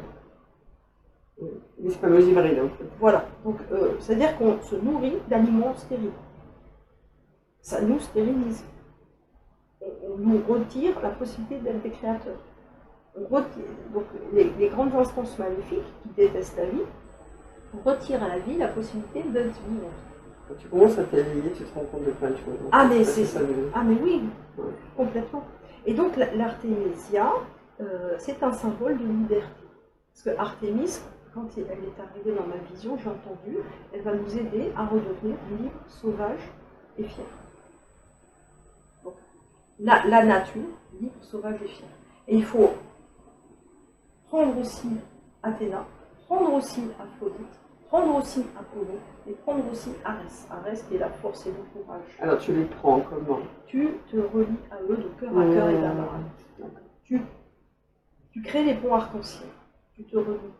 Les fameux hybrides, en fait. Voilà, donc c'est-à-dire qu'on se nourrit d'aliments stériles. Ça nous stérilise. On nous retire la possibilité d'être des créateurs. On retire, donc les grandes instances maléfiques qui détestent la vie retirent à la vie la possibilité d'être vivante. Quand tu commences à t'éveiller, tu te rends compte de plein de choses. Ah mais c'est ça. Ah mais oui, complètement. Et donc l'artémisia, c'est un symbole de liberté. Parce que Artémis, quand elle est arrivée dans ma vision, j'ai entendu, elle va nous aider à redevenir libres, sauvages et fiers. Donc, la nature, libre, sauvage et fière. Et il faut prendre aussi Athéna, prendre aussi Aphrodite, prendre aussi Apollon et prendre aussi Arès. Arès qui est la force et le courage. Alors tu les prends comment? Tu te relis à eux de cœur à cœur et d'âme à âme. Tu crées des ponts arc-en-ciel. Tu te relis.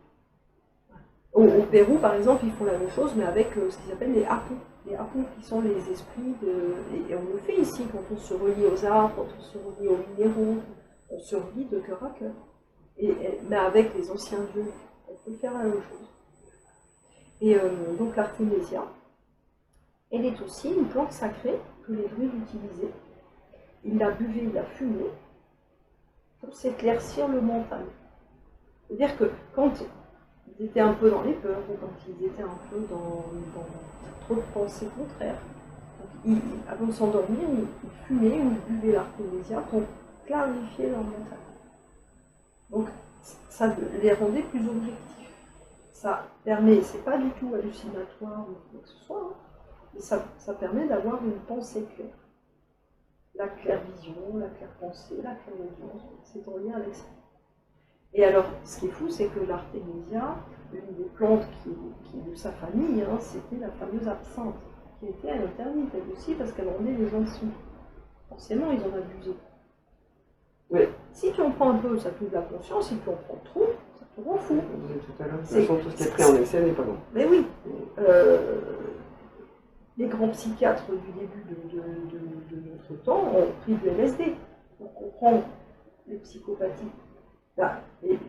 Au Pérou, par exemple, ils font la même chose, mais avec ce qu'ils appellent les apus. Les apus qui sont les esprits de... Et on le fait ici, quand on se relie aux arbres, quand on se relie aux minéraux, on se relie de cœur à cœur. Mais avec les anciens dieux, on peut faire la même chose. Et donc l'artémisia, elle est aussi une plante sacrée que les druides utilisaient. Ils la buvaient, ils la fumaient pour s'éclaircir le mental. C'est-à-dire que quand ils étaient un peu dans les peurs, ou quand ils étaient un peu dans trop de pensées contraires, donc avant de s'endormir, ils fumaient ou ils buvaient l'artémisia pour clarifier leur mental. Donc ça les rendait plus objectifs. Ça permet, c'est pas du tout hallucinatoire ou quoi que ce soit, hein, mais ça permet d'avoir une pensée claire. La claire vision, la claire pensée, la claire audience, c'est en lien avec ça. Et alors, ce qui est fou, c'est que l'artémisia, une des plantes qui est de sa famille, hein, c'était la fameuse absinthe, qui était interdite elle aussi parce qu'elle rendait les gens sous. Forcément, ils en abusaient. Oui. Si tu en prends un peu, ça te ouvre la conscience, si tu en prends trop, ça te rend fou. Vous disait tout à l'heure, c'est tout ce qui est pris en excès n'est pas bon. Mais oui. Les grands psychiatres du début de notre temps ont pris de LSD pour comprendre les psychopathies. Là, et ils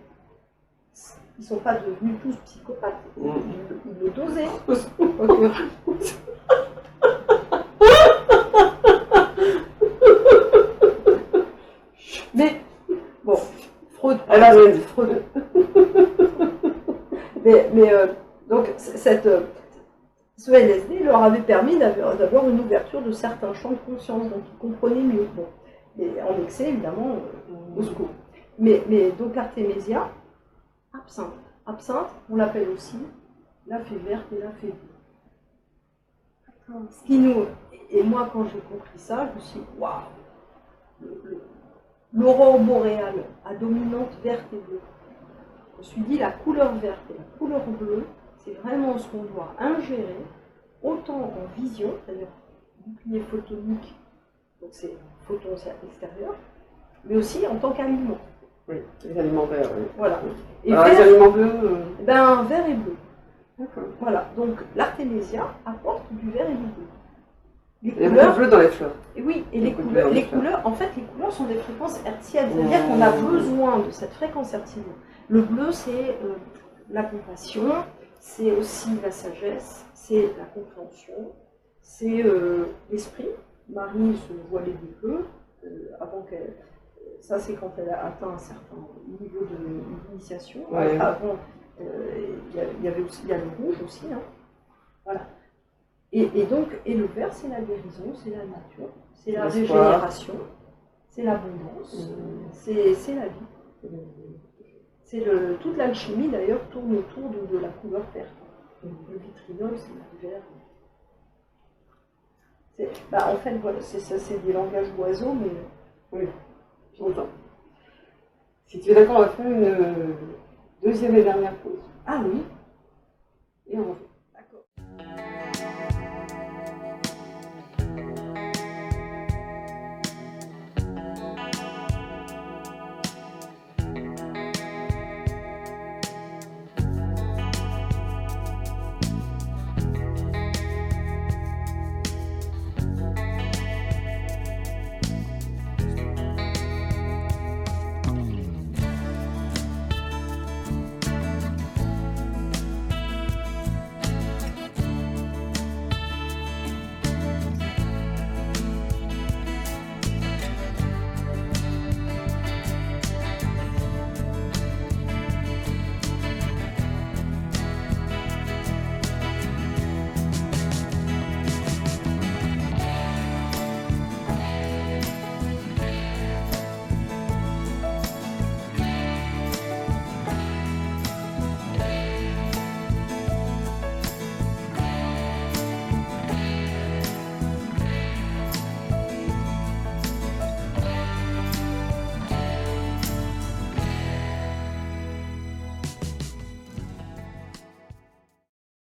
ne sont pas devenus tous psychopathes, ils le dosaient. Mais, bon, Freud. Elle a rien dit. Freud. Donc, ce LSD leur avait permis d'avoir une ouverture de certains champs de conscience, donc ils comprenaient mieux. Bon. Et en excès, évidemment, au secours. Mais donc artémisia, absinthe. Absinthe, on l'appelle aussi la fée verte et la fée bleue. Et moi, quand j'ai compris ça, je me suis dit, waouh, l'aurore boréale à dominante verte et bleue. Je me suis dit, la couleur verte et la couleur bleue, c'est vraiment ce qu'on doit ingérer, autant en vision, c'est-à-dire bouclier photonique, donc c'est photon extérieur, mais aussi en tant qu'aliment. Oui, les aliments verts, oui. Voilà. Et alors, vert, les aliments bleus ben, vert et bleu. D'accord. Voilà, donc l'artémisia apporte du vert et du bleu. Il y a beaucoup de bleu dans les fleurs. Et oui, et les couleurs, en fait, les couleurs sont des fréquences hertziennes, c'est-à-dire qu'on a besoin de cette fréquence hertzienne. Le bleu, c'est la compassion, c'est aussi la sagesse, c'est la compréhension, c'est l'esprit. Marie se voilait du bleu avant qu'elle. Ça, c'est quand elle a atteint un certain niveau d'initiation. Ouais. Avant, il y a le rouge aussi. Hein. Voilà. Et donc, le vert, c'est la guérison, c'est la nature, c'est la régénération, c'est l'abondance, c'est la vie. C'est toute l'alchimie, d'ailleurs, tourne autour de la couleur verte. Le vitriol, c'est le vert. En fait, voilà, c'est des langages d'oiseaux, mais... Oui, j'entends. Si tu es d'accord, on va faire une deuxième et dernière pause. Ah oui. Et on va faire.